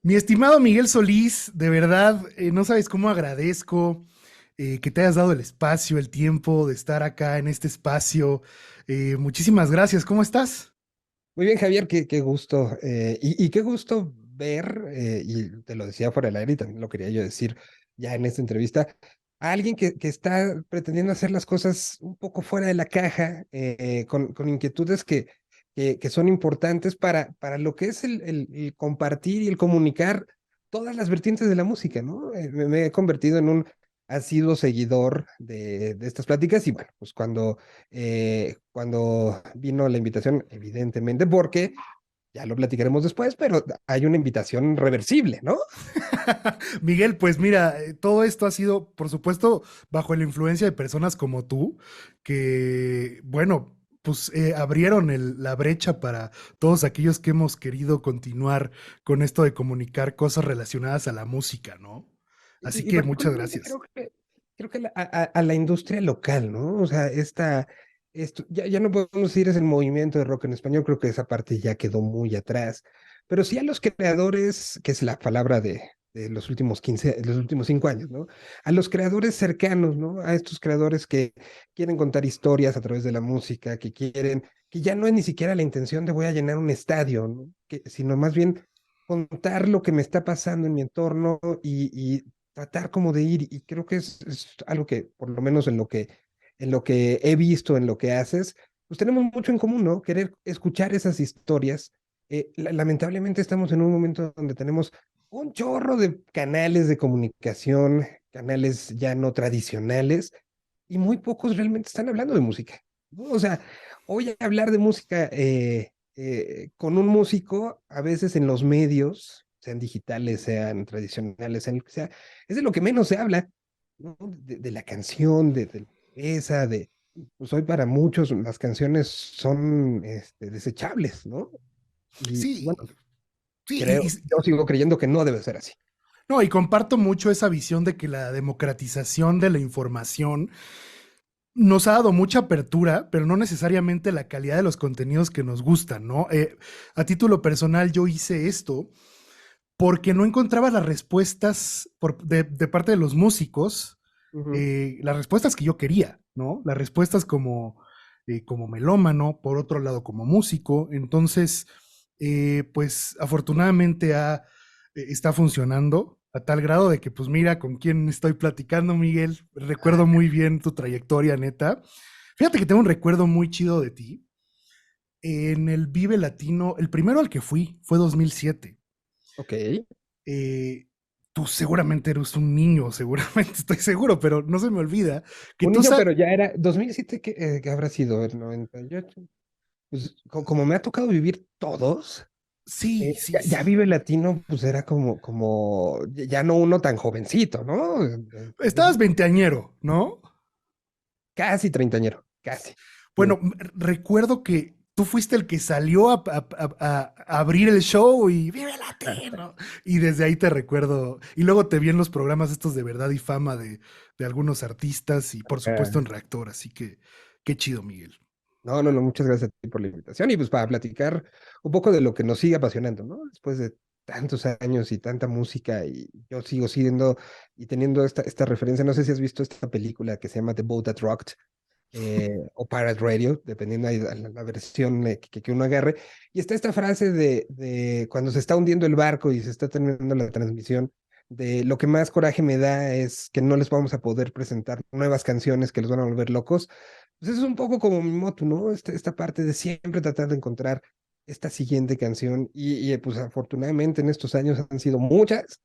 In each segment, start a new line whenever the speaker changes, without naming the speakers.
Mi estimado Miguel Solís, de verdad, no sabes cómo agradezco que te hayas dado el espacio, el tiempo de estar acá en este espacio. Muchísimas gracias, ¿cómo estás?
Muy bien, Javier, qué gusto. Y qué gusto ver, y te lo decía fuera del aire y también lo quería yo decir ya en esta entrevista, a alguien que está pretendiendo hacer las cosas un poco fuera de la caja, con inquietudes que son importantes para lo que es el compartir y el comunicar todas las vertientes de la música, ¿no? Me he convertido en un asiduo seguidor de estas pláticas y bueno, pues cuando vino la invitación, evidentemente, porque ya lo platicaremos después, pero hay una invitación reversible, ¿no?
Miguel, pues mira, todo esto ha sido, por supuesto, bajo la influencia de personas como tú, que, bueno, pues abrieron la brecha para todos aquellos que hemos querido continuar con esto de comunicar cosas relacionadas a la música, ¿no? Así
Y
que muchas
particularmente
gracias.
creo que a la industria local, ¿no? O sea, esto, ya no podemos decir es el movimiento de rock en español, creo que esa parte ya quedó muy atrás, pero sí a los creadores, que es la palabra de los últimos 15, de los últimos 5 años, ¿no? A los creadores cercanos, ¿no? A estos creadores que quieren contar historias a través de la música, que ya no es ni siquiera la intención de voy a llenar un estadio, ¿no? Sino más bien contar lo que me está pasando en mi entorno y tratar como de ir, y creo que es algo que, por lo menos en lo que he visto, en lo que haces, pues tenemos mucho en común, ¿no? Querer escuchar esas historias. Lamentablemente estamos en un momento donde tenemos un chorro de canales de comunicación, canales ya no tradicionales, y muy pocos realmente están hablando de música, ¿no? O sea, hoy hablar de música con un músico, a veces en los medios, sean digitales, sean tradicionales, sean lo que sea, es de lo que menos se habla, ¿no? De la canción, de esa, pues hoy para muchos las canciones son desechables, ¿no? Y
Sí,
bueno,
sí,
yo sigo creyendo que no debe ser así.
no, y comparto mucho esa visión de que la democratización de la información nos ha dado mucha apertura, pero no necesariamente la calidad de los contenidos que nos gustan, ¿no? A título personal, yo hice esto porque no encontraba las respuestas de parte de los músicos,
Ujú.
las respuestas que yo quería, ¿no? Las respuestas como melómano, por otro lado como músico. Entonces, pues afortunadamente está funcionando a tal grado de que, pues mira, con quién estoy platicando, Miguel. Recuerdo muy bien tu trayectoria, neta. Fíjate que tengo un recuerdo muy chido de ti. En el Vive Latino, el primero al que fui fue 2007.
Ok.
eh, Tú seguramente eres un niño, seguramente estoy seguro, pero no se me olvida que
Un
tú
niño,
sabes.
pero ya era 2007, que habrá sido el 98. Pues como me ha tocado vivir todos,
Sí, sí,
ya
sí.
Vive Latino, pues era como, ya no uno tan jovencito, ¿no?
Estabas veinteañero, ¿no?
Casi treintañero, casi.
Bueno, recuerdo que tú fuiste el que salió a abrir el show y ¡Vive Latino! Y desde ahí te recuerdo. Y luego te vi en los programas estos de verdad y fama de algunos artistas y por supuesto
Ah,
en Reactor. Así que qué chido, Miguel.
no, no, no, muchas gracias a ti por la invitación y pues para platicar un poco de lo que nos sigue apasionando, ¿no? Después de tantos años y tanta música y yo sigo siendo y teniendo esta referencia, no sé si has visto esta película que se llama The Boat That Rocked, o Pirate Radio, dependiendo de la versión que uno agarre. Y está esta frase de cuando se está hundiendo el barco y se está terminando la transmisión, de lo que más coraje me da es que no les vamos a poder presentar nuevas canciones que los van a volver locos. Pues eso es un poco como mi moto, ¿no? Esta parte de siempre tratar de encontrar esta siguiente canción y pues afortunadamente en estos años han sido muchas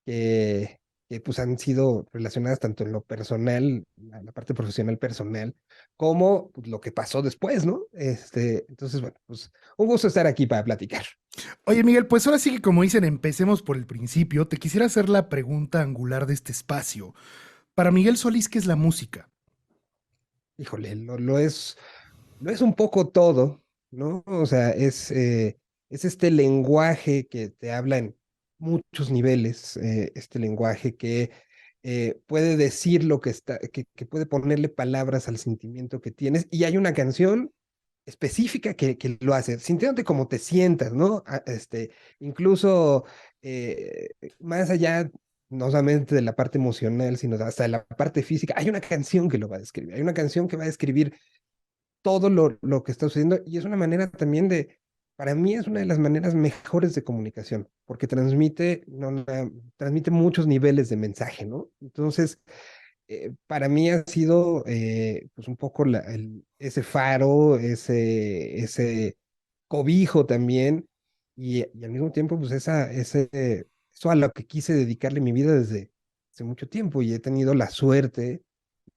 que, que pues han sido relacionadas tanto en lo personal, la parte profesional personal, como pues, lo que pasó después, ¿no? Entonces, bueno, pues un gusto estar aquí para platicar.
Oye, Miguel, pues ahora sí que como dicen, empecemos por el principio. Te quisiera hacer la pregunta angular de este espacio. Para Miguel Solís, ¿qué es la música?
Híjole, lo es un poco todo, ¿no? O sea, es este lenguaje que te habla en muchos niveles, este lenguaje que puede decir lo que está, que puede ponerle palabras al sentimiento que tienes. Y hay una canción específica que lo hace, sintiéndote como te sientas, ¿no? Incluso más allá, no solamente de la parte emocional, sino hasta de la parte física. Hay una canción que lo va a describir, hay una canción que va a describir todo lo que está sucediendo y es una manera también para mí es una de las maneras mejores de comunicación, porque transmite, no, transmite muchos niveles de mensaje, ¿no? Entonces, para mí ha sido pues un poco ese faro, ese cobijo también, y al mismo tiempo, pues eso a lo que quise dedicarle mi vida desde hace mucho tiempo, y he tenido la suerte,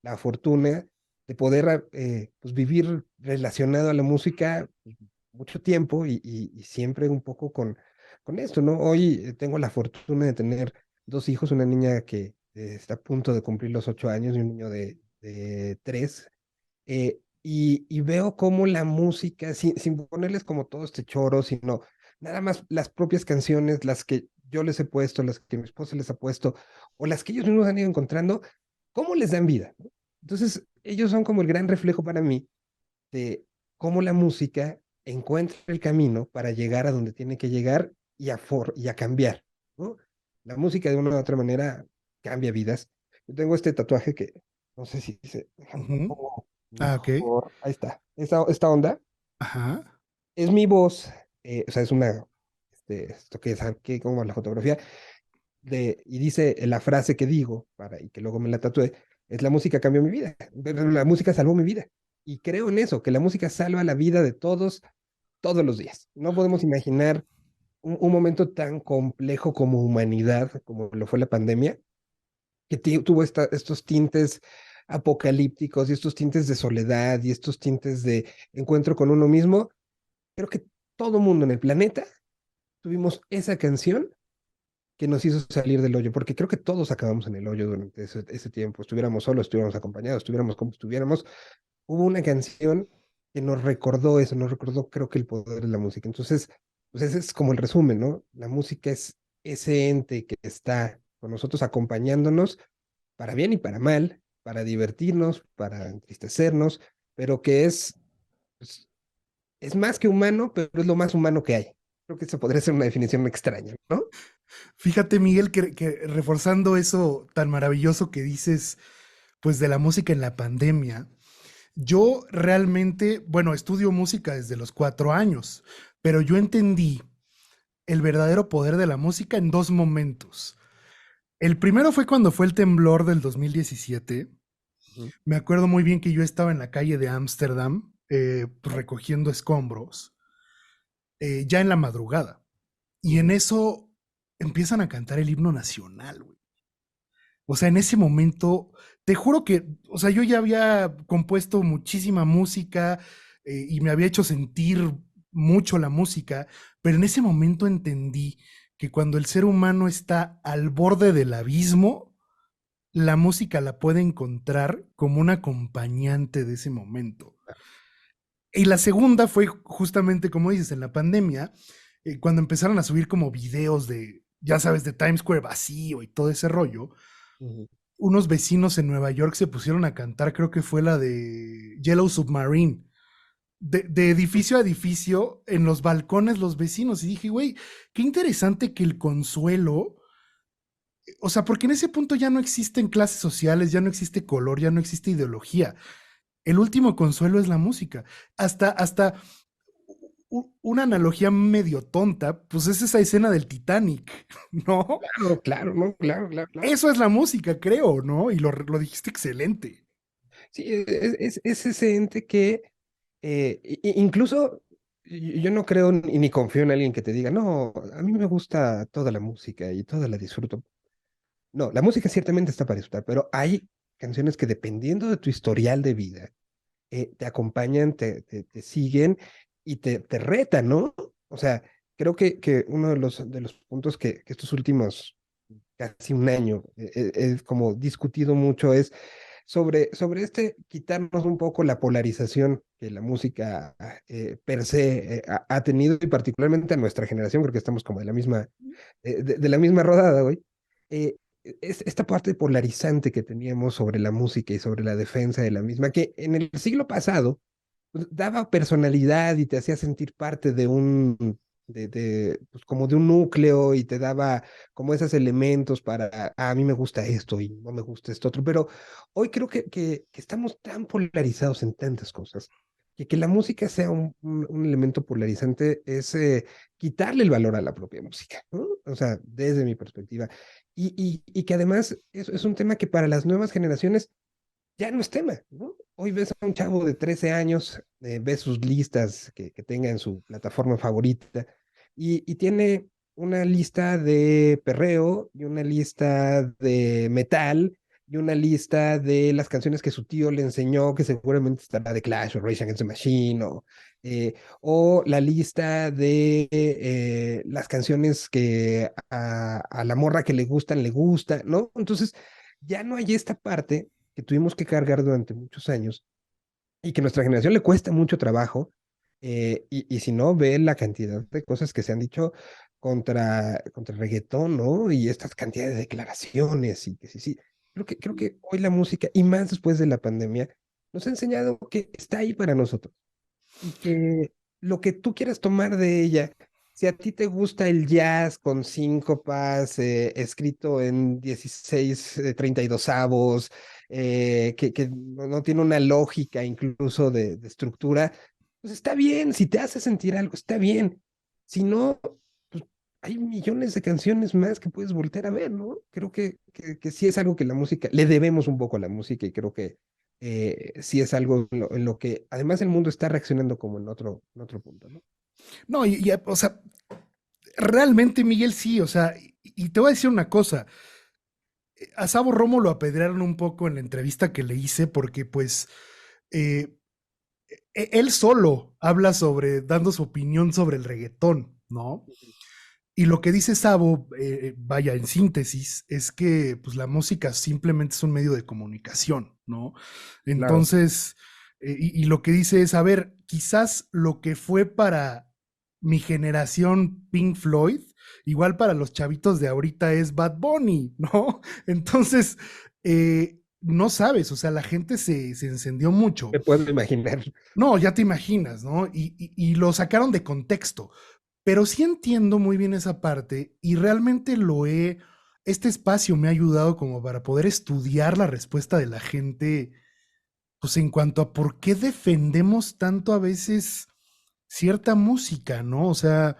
la fortuna de poder pues vivir relacionado a la música mucho tiempo y siempre un poco con esto, ¿no? Hoy tengo la fortuna de tener dos hijos, una niña que está a punto de cumplir los 8 años y un niño de 3. Y veo cómo la música, sin ponerles como todo este choro, sino nada más las propias canciones, las que yo les he puesto, las que mi esposa les ha puesto, o las que ellos mismos han ido encontrando, cómo les dan vida, ¿no? Entonces, ellos son como el gran reflejo para mí de cómo la música encuentra el camino para llegar a donde tiene que llegar y a cambiar, ¿no? La música de una u otra manera cambia vidas. Yo tengo este tatuaje que no sé si se, déjame lo
Ujú.
pongo
Ah, ok.
mejor, ahí está. Esta onda
Ajá.
es mi voz, o sea, es esto que es aquí como la fotografía, y dice la frase que digo, y que luego me la tatué, es la música cambió mi vida, la música salvó mi vida. Y creo en eso, que la música salva la vida de todos los días. No podemos imaginar un momento tan complejo como humanidad, como lo fue la pandemia, que tuvo estos tintes apocalípticos y estos tintes de soledad y estos tintes de encuentro con uno mismo. Creo que todo mundo en el planeta tuvimos esa canción que nos hizo salir del hoyo, porque creo que todos acabamos en el hoyo durante ese tiempo, estuviéramos solos, estuviéramos acompañados, estuviéramos como estuviéramos, hubo una canción que nos recordó eso, nos recordó creo que el poder de la música. Entonces, pues ese es como el resumen, ¿no? La música es ese ente que está con nosotros acompañándonos para bien y para mal, para divertirnos, para entristecernos, pero que pues, es más que humano, pero es lo más humano que hay. Creo que eso podría ser una definición extraña, ¿no?
Fíjate, Miguel, que reforzando eso tan maravilloso que dices, pues de la música en la pandemia, yo realmente, bueno, estudio música desde los 4 años, pero yo entendí el verdadero poder de la música en dos momentos. El primero fue cuando fue el temblor del 2017.
Ujú.
Me acuerdo muy bien que yo estaba en la calle de Ámsterdam, pues, recogiendo escombros, ya en la madrugada. Y en
Ujú.
eso empiezan a cantar el himno nacional, güey. O sea, en ese momento, te juro que, o sea, yo ya había compuesto muchísima música y me había hecho sentir mucho la música, pero en ese momento entendí que cuando el ser humano está al borde del abismo, la música la puede encontrar como un acompañante de ese momento. Y la segunda fue justamente, como dices, en la pandemia, cuando empezaron a subir como videos de, ya sabes, de Times Square vacío y todo ese rollo,
Ujú.
unos vecinos en Nueva York se pusieron a cantar, creo que fue la de Yellow Submarine, de edificio a edificio, en los balcones los vecinos. Y dije, güey, qué interesante que el consuelo, o sea, porque en ese punto ya no existen clases sociales, ya no existe color, ya no existe ideología. El último consuelo es la música. Hasta una analogía medio tonta, pues es esa escena del Titanic, ¿no?
Claro, claro, no, claro, claro, claro.
Eso es la música, creo, ¿no? Y lo dijiste excelente.
Sí, es ese ente que incluso yo no creo ni confío en alguien que te diga, no, a mí me gusta toda la música y toda la disfruto. No, la música ciertamente está para disfrutar, pero hay canciones que dependiendo de tu historial de vida, te acompañan, te siguen y te retan, ¿no? O sea, creo que uno de los puntos que estos últimos casi un año es como discutido mucho es sobre quitarnos un poco la polarización que la música per se ha tenido y particularmente a nuestra generación, creo que estamos como de la misma rodada, güey. Es esta parte polarizante que teníamos sobre la música y sobre la defensa de la misma, que en el siglo pasado pues, daba personalidad y te hacía sentir parte de pues, como de un núcleo y te daba como esos elementos para, a mí me gusta esto y no me gusta esto otro, pero hoy creo que estamos tan polarizados en tantas cosas, que la música sea un elemento polarizante es quitarle el valor a la propia música, ¿no? O sea, desde mi perspectiva. Y que además es un tema que para las nuevas generaciones ya no es tema, ¿no? Hoy ves a un chavo de 13 años, ves sus listas que tenga en su plataforma favorita y tiene una lista de perreo y una lista de metal y una lista de las canciones que su tío le enseñó, que seguramente estará de Clash o Rage Against the Machine, o la lista de las canciones que a la morra que le gusta, ¿no? Entonces, ya no hay esta parte que tuvimos que cargar durante muchos años y que a nuestra generación le cuesta mucho trabajo. Y si no, ve la cantidad de cosas que se han dicho contra el reggaetón, ¿no? Y estas cantidades de declaraciones y que sí, sí. Creo que hoy la música, y más después de la pandemia, nos ha enseñado que está ahí para nosotros y que lo que tú quieras tomar de ella, si a ti te gusta el jazz con síncopas, escrito en 16, 32avos, que no tiene una lógica incluso de estructura, pues está bien, si te hace sentir algo, está bien. Si no, pues hay millones de canciones más que puedes volver a ver, ¿no? Creo que sí es algo que la música, le debemos un poco a la música y creo que sí es algo en lo que además el mundo está reaccionando como en otro punto, ¿no?
No, o sea, realmente Miguel sí, o sea, y te voy a decir una cosa, a Sabo Romo lo apedrearon un poco en la entrevista que le hice porque pues eh, él solo habla sobre, dando su opinión sobre el reggaetón, ¿no? Y lo que dice Sabo, vaya, en síntesis, es que pues la música simplemente es un medio de comunicación, ¿no?
Claro.
Entonces, y lo que dice es, a ver, quizás lo que fue para mi generación Pink Floyd, igual para los chavitos de ahorita es Bad Bunny, ¿no? Entonces, no sabes, o sea, la gente se encendió mucho.
Me puedo imaginar.
No, ya te imaginas, ¿no? Y lo sacaron de contexto. Pero sí entiendo muy bien esa parte y realmente este espacio me ha ayudado como para poder estudiar la respuesta de la gente, pues en cuanto a por qué defendemos tanto a veces cierta música, ¿no? O sea,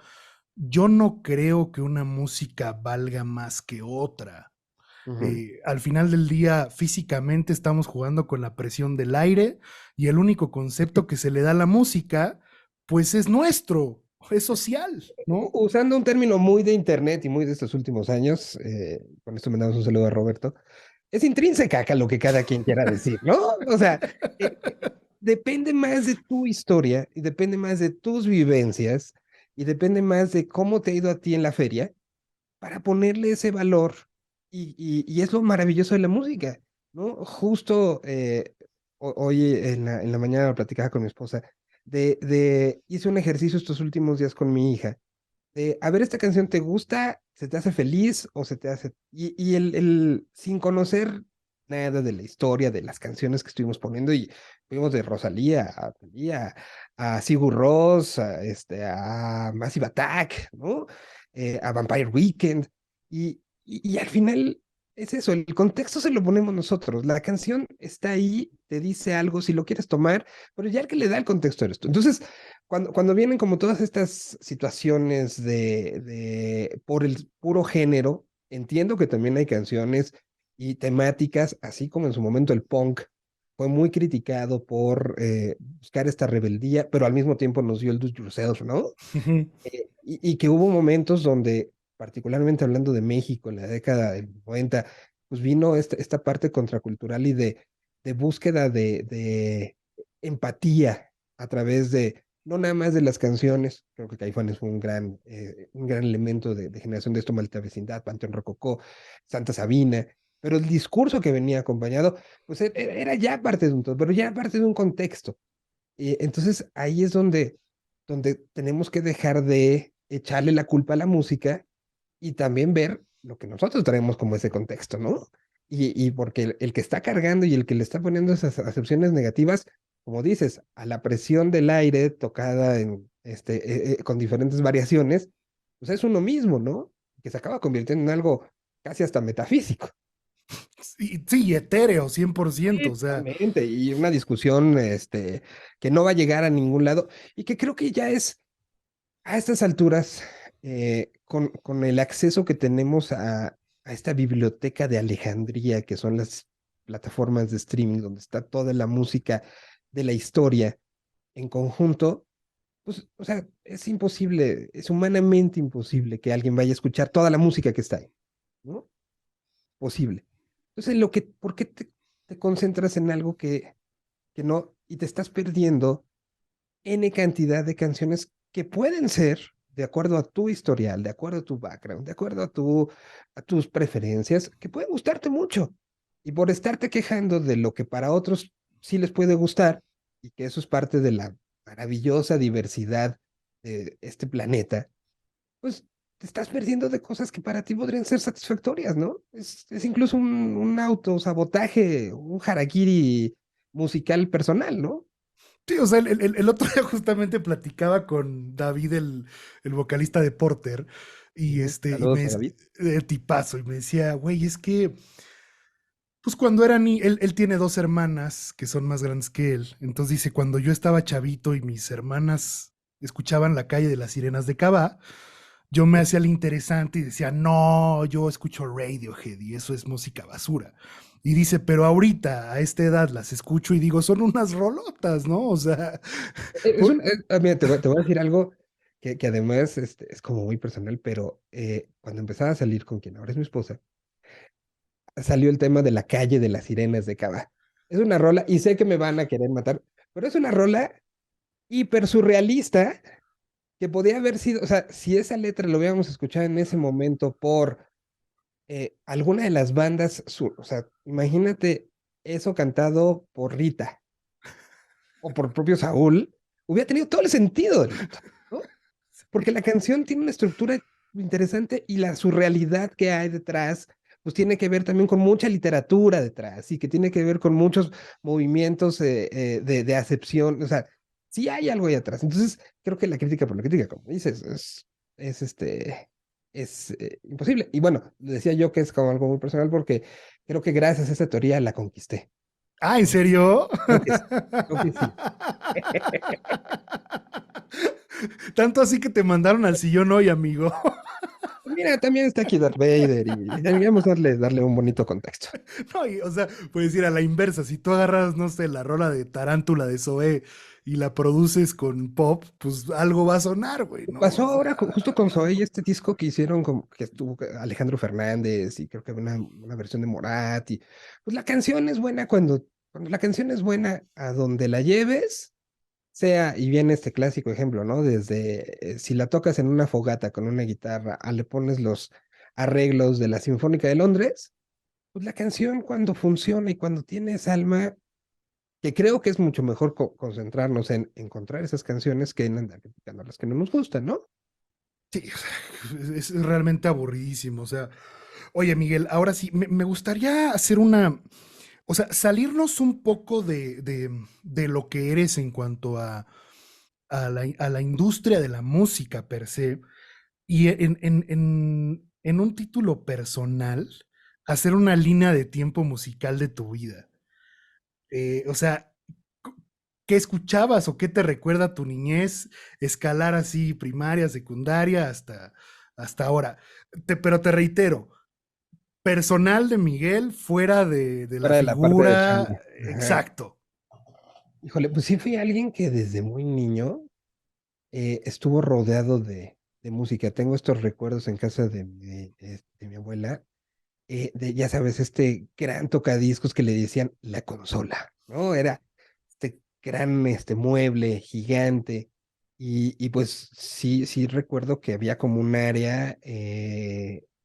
yo no creo que una música valga más que otra.
Ujú.
Al final del día, físicamente estamos jugando con la presión del aire y el único concepto que se le da a la música, pues es nuestro, es social, ¿no?
Usando un término muy de internet y muy de estos últimos años, con esto mandamos un saludo a Roberto, es intrínseca acá lo que cada quien quiera decir, ¿no? O sea, depende más de tu historia y depende más de tus vivencias y depende más de cómo te ha ido a ti en la feria para ponerle ese valor. Y es lo maravilloso de la música, ¿no? Justo hoy en la mañana platicaba con mi esposa hice un ejercicio estos últimos días con mi hija. A ver, esta canción te gusta, se te hace feliz o se te hace... Y sin conocer nada de la historia de las canciones que estuvimos poniendo y fuimos de Rosalía a Thalía, a Sigur Rós, a Massive Attack, ¿no? A Vampire Weekend. Y al final es eso, el contexto se lo ponemos nosotros. La canción está ahí, te dice algo, si lo quieres tomar, pero ya el que le da el contexto eres tú. Entonces, cuando vienen como todas estas situaciones por el puro género, entiendo que también hay canciones y temáticas, así como en su momento el punk fue muy criticado por buscar esta rebeldía, pero al mismo tiempo nos dio el do it yourself, ¿no? Y que hubo momentos donde, particularmente hablando de México en la década del 90, pues vino esta parte contracultural y de búsqueda de empatía a través de, no nada más de las canciones, creo que Caifanes fue un gran elemento de generación de esto, Malta Vecindad, Panteón Rococó, Santa Sabina, pero el discurso que venía acompañado, pues era ya parte de un todo, pero ya parte de un contexto. Y entonces ahí es donde tenemos que dejar de echarle la culpa a la música y también ver lo que nosotros traemos como ese contexto, ¿no? Y porque el que está cargando y el que le está poniendo esas acepciones negativas, como dices, a la presión del aire tocada con diferentes variaciones, pues es uno mismo, ¿no? Que se acaba convirtiendo en algo casi hasta metafísico.
Sí, sí, etéreo, 100%,
Sí,
o sea,
totalmente, y una discusión que no va a llegar a ningún lado y que creo que ya es a estas alturas, con el acceso que tenemos a esta biblioteca de Alejandría, que son las plataformas de streaming, donde está toda la música de la historia en conjunto, pues, o sea, es imposible, es humanamente imposible que alguien vaya a escuchar toda la música que está ahí, ¿no? Posible. Entonces, ¿por qué te concentras en algo que no, y te estás perdiendo N cantidad de canciones que pueden ser, de acuerdo a tu historial, de acuerdo a tu background, de acuerdo a tus preferencias, que pueden gustarte mucho? Y por estarte quejando de lo que para otros sí les puede gustar, y que eso es parte de la maravillosa diversidad de este planeta, pues te estás perdiendo de cosas que para ti podrían ser satisfactorias, ¿no? Es incluso un autosabotaje, un harakiri musical personal, ¿no?
sí, o sea, el otro día justamente platicaba con David, el vocalista de Porter, y
Ujú.
este, y
Saludos a David.
tipazo, y me decía, güey, es que, pues cuando era ni, él tiene dos hermanas que son más grandes que él, entonces dice, cuando yo estaba chavito y mis hermanas escuchaban La calle de las sirenas de Cava, yo me hacía el interesante y decía, no, yo escucho Radiohead y eso es música basura. Y dice, pero ahorita, a esta edad, las escucho y digo, son unas rolotas, ¿no? O sea, por-
Mira, te voy a decir algo que además es como muy personal, pero cuando empezaba a salir con quien ahora es mi esposa, salió el tema de La calle de las sirenas de Cava. Es una rola, y sé que me van a querer matar, pero es una rola hiper surrealista que podía haber sido, o sea, si esa letra lo hubiéramos escuchado en ese momento por alguna de las bandas, o sea, imagínate eso cantado por Rita o por propio Saúl, hubiera tenido todo el sentido del mundo, ¿no? Porque la canción tiene una estructura interesante y la surrealidad que hay detrás, pues tiene que ver también con mucha literatura detrás y que tiene que ver con muchos movimientos de acepción, o sea, sí hay algo ahí atrás. Entonces, creo que la crítica por la crítica, como dices, es imposible. Y bueno, decía yo que es como algo muy personal porque creo que gracias a esa teoría la conquisté,
ah, ¿en
¿no?
serio?
Creo que sí, creo que sí.
Tanto así que te mandaron al sillón hoy, amigo.
Mira, también está aquí Darth Vader y deberíamos darle un bonito contexto.
No, o sea, puedes ir a la inversa. Si tú agarras, no sé, la rola de Tarántula de Zoé y la produces con pop, pues algo va a sonar, güey, ¿no?
Pasó
O
ahora
sea,
justo con Zoey este disco que hicieron, que estuvo Alejandro Fernández y creo que una versión de Morat. Y pues la canción es buena cuando la canción es buena a donde la lleves, sea, y viene este clásico ejemplo, ¿no? Desde si la tocas en una fogata con una guitarra, le pones los arreglos de la Sinfónica de Londres, pues la canción cuando funciona y cuando tienes alma, que creo que es mucho mejor concentrarnos en encontrar esas canciones que en andar criticando las que no nos gustan, ¿no?
sí, o sea, es realmente aburridísimo. O sea, oye, Miguel, ahora sí, me gustaría hacer una, o sea, salirnos un poco de lo que eres en cuanto a la industria de la música per se, y en un título personal, hacer una línea de tiempo musical de tu vida. O sea, ¿qué escuchabas o qué te recuerda tu niñez? Escalar así, primaria, secundaria, hasta ahora. Pero te reitero, personal de Miguel, fuera de la
Fuera de la parte de
figura,
chamba. Ajá.
exacto.
Híjole, pues sí fui alguien que desde muy niño estuvo rodeado de música. Tengo estos recuerdos en casa de mi abuela, ya sabes, este gran tocadiscos que le decían la consola, ¿no? Era este gran mueble gigante. Y pues sí recuerdo que había como un área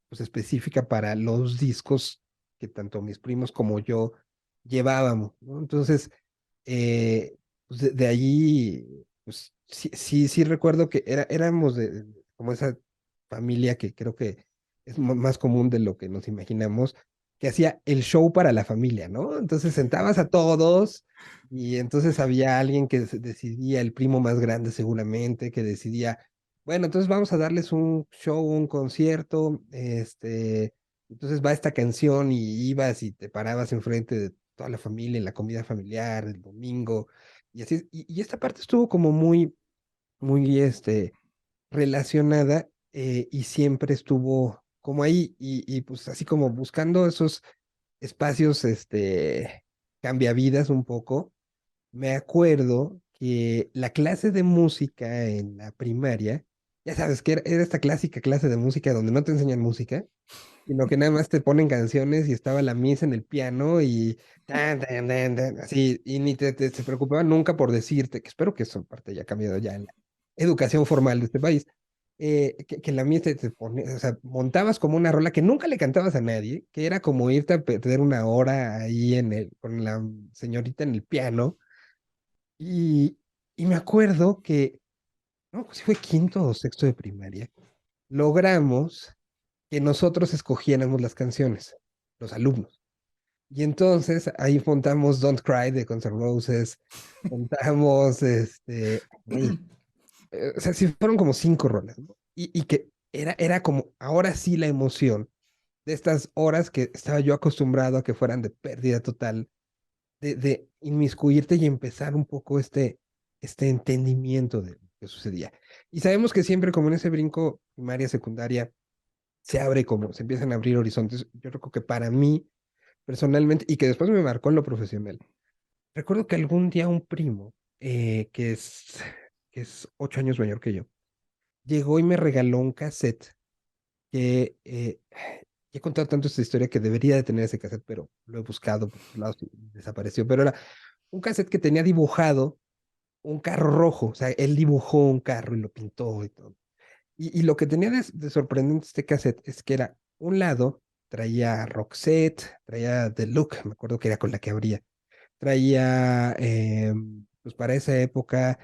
pues específica para los discos que tanto mis primos como yo llevábamos, ¿no? Entonces, pues de allí, pues sí recuerdo que éramos como esa familia que creo que es más común de lo que nos imaginamos, que hacía el show para la familia, ¿no? Entonces sentabas a todos y entonces había alguien que decidía, el primo más grande seguramente, que decidía, bueno, entonces vamos a darles un show, un concierto, entonces va esta canción y ibas y te parabas enfrente de toda la familia en la comida familiar el domingo y así, y esta parte estuvo como muy, muy, relacionada y siempre estuvo como ahí y pues así como buscando esos espacios, cambiavidas un poco. Me acuerdo que la clase de música en la primaria, ya sabes que era esta clásica clase de música donde no te enseñan música, sino que nada más te ponen canciones y estaba la misa en el piano y tan, tan, tan, tan, así, y ni se preocupaban nunca por decirte, que espero que eso parte haya cambiado ya en la educación formal de este país, que la misa te pone, o sea, montabas como una rola que nunca le cantabas a nadie, que era como irte a perder una hora ahí con la señorita en el piano, y, y me acuerdo que, no, pues sí fue quinto o sexto de primaria, logramos que nosotros escogiéramos las canciones, los alumnos. Y entonces ahí montamos Don't Cry de Guns N' Roses, montamos ay, o sea, sí fueron como 5 rolas, ¿no? Y que era como, ahora sí la emoción de estas horas que estaba yo acostumbrado a que fueran de pérdida total, de inmiscuirte y empezar un poco este entendimiento de lo que sucedía. Y sabemos que siempre como en ese brinco primaria, secundaria, se abre como, se empiezan a abrir horizontes. Yo creo que para mí, personalmente, y que después me marcó en lo profesional, recuerdo que algún día un primo, que es 8 años mayor que yo, llegó y me regaló un cassette que he contado tanto esta historia que debería de tener ese cassette, pero lo he buscado por todos lados y desapareció. Pero era un cassette que tenía dibujado un carro rojo, o sea, él dibujó un carro y lo pintó y todo. Y lo que tenía de sorprendente este cassette es que era, un lado traía Roxette, traía The Look, me acuerdo que era con la que abría, traía, pues para esa época,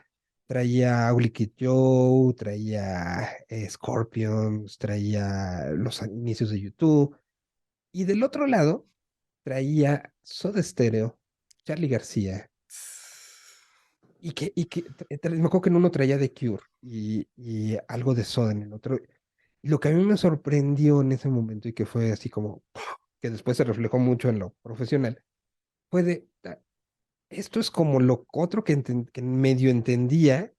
traía Ugly Kid Joe, traía Scorpions, traía los inicios de YouTube, y del otro lado traía Soda Stereo, Charly García, me acuerdo que en uno traía The Cure y algo de Soda en el otro. Y lo que a mí me sorprendió en ese momento y que fue así como, que después se reflejó mucho en lo profesional, fue esto es como lo otro que medio entendía,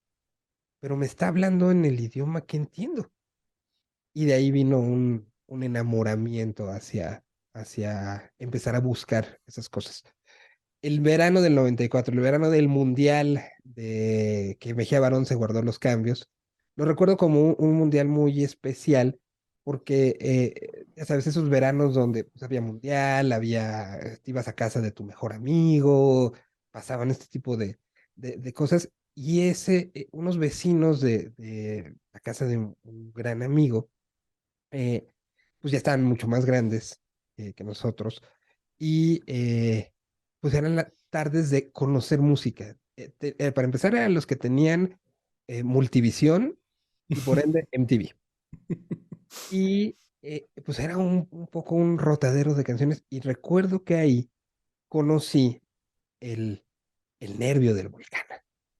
pero me está hablando en el idioma que entiendo. Y de ahí vino un enamoramiento hacia empezar a buscar esas cosas. El verano del 94, el verano del Mundial de que Mejía Barón se guardó los cambios, lo recuerdo como un mundial muy especial porque, ya sabes, esos veranos donde pues, había mundial, ibas a casa de tu mejor amigo, pasaban este tipo de cosas y unos vecinos de la casa de un gran amigo, pues ya estaban mucho más grandes que nosotros y pues eran las tardes de conocer música. Para empezar, eran los que tenían Multivisión y por ende MTV. Y pues era un poco un rotadero de canciones y recuerdo que ahí conocí el, el nervio del volcán,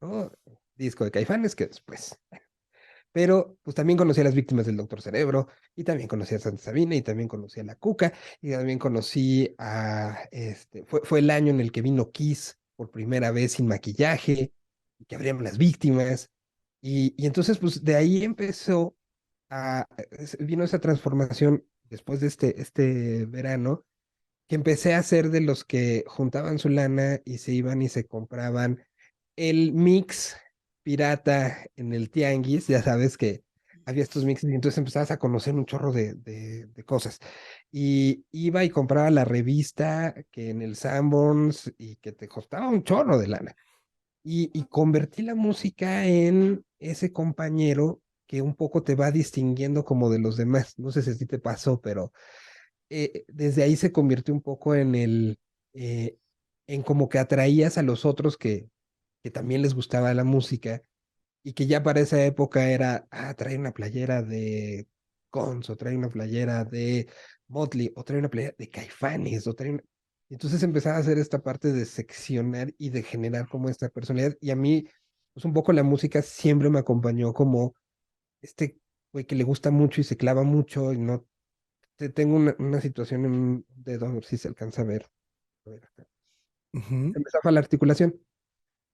¿no? Disco de Caifanes que después, pero pues también conocí a las víctimas del Doctor Cerebro, y también conocí a Santa Sabina, y también conocí a La Cuca, y también conocí fue el año en el que vino Kiss por primera vez sin maquillaje, y que abrían las víctimas, y entonces pues de ahí vino esa transformación después de este verano, que empecé a ser de los que juntaban su lana y se iban y se compraban el mix pirata en el tianguis, ya sabes que había estos mixes y entonces empezabas a conocer un chorro de cosas. Y iba y compraba la revista que en el Sanborns y que te costaba un chorro de lana. Y convertí la música en ese compañero que un poco te va distinguiendo como de los demás. No sé si a ti te pasó, pero desde ahí se convirtió un poco eh, en como que atraías a los otros que también les gustaba la música y que ya para esa época era, trae una playera de Guns o trae una playera de Motley, o traía una playera de Caifanes, Entonces empezaba a hacer esta parte de seccionar y de generar como esta personalidad. Y a mí, pues un poco la música siempre me acompañó como este güey que le gusta mucho y se clava mucho y no tengo una situación en un dedo, a ver si se alcanza a ver. A ver acá.
Ujú,
Se me zafa la articulación,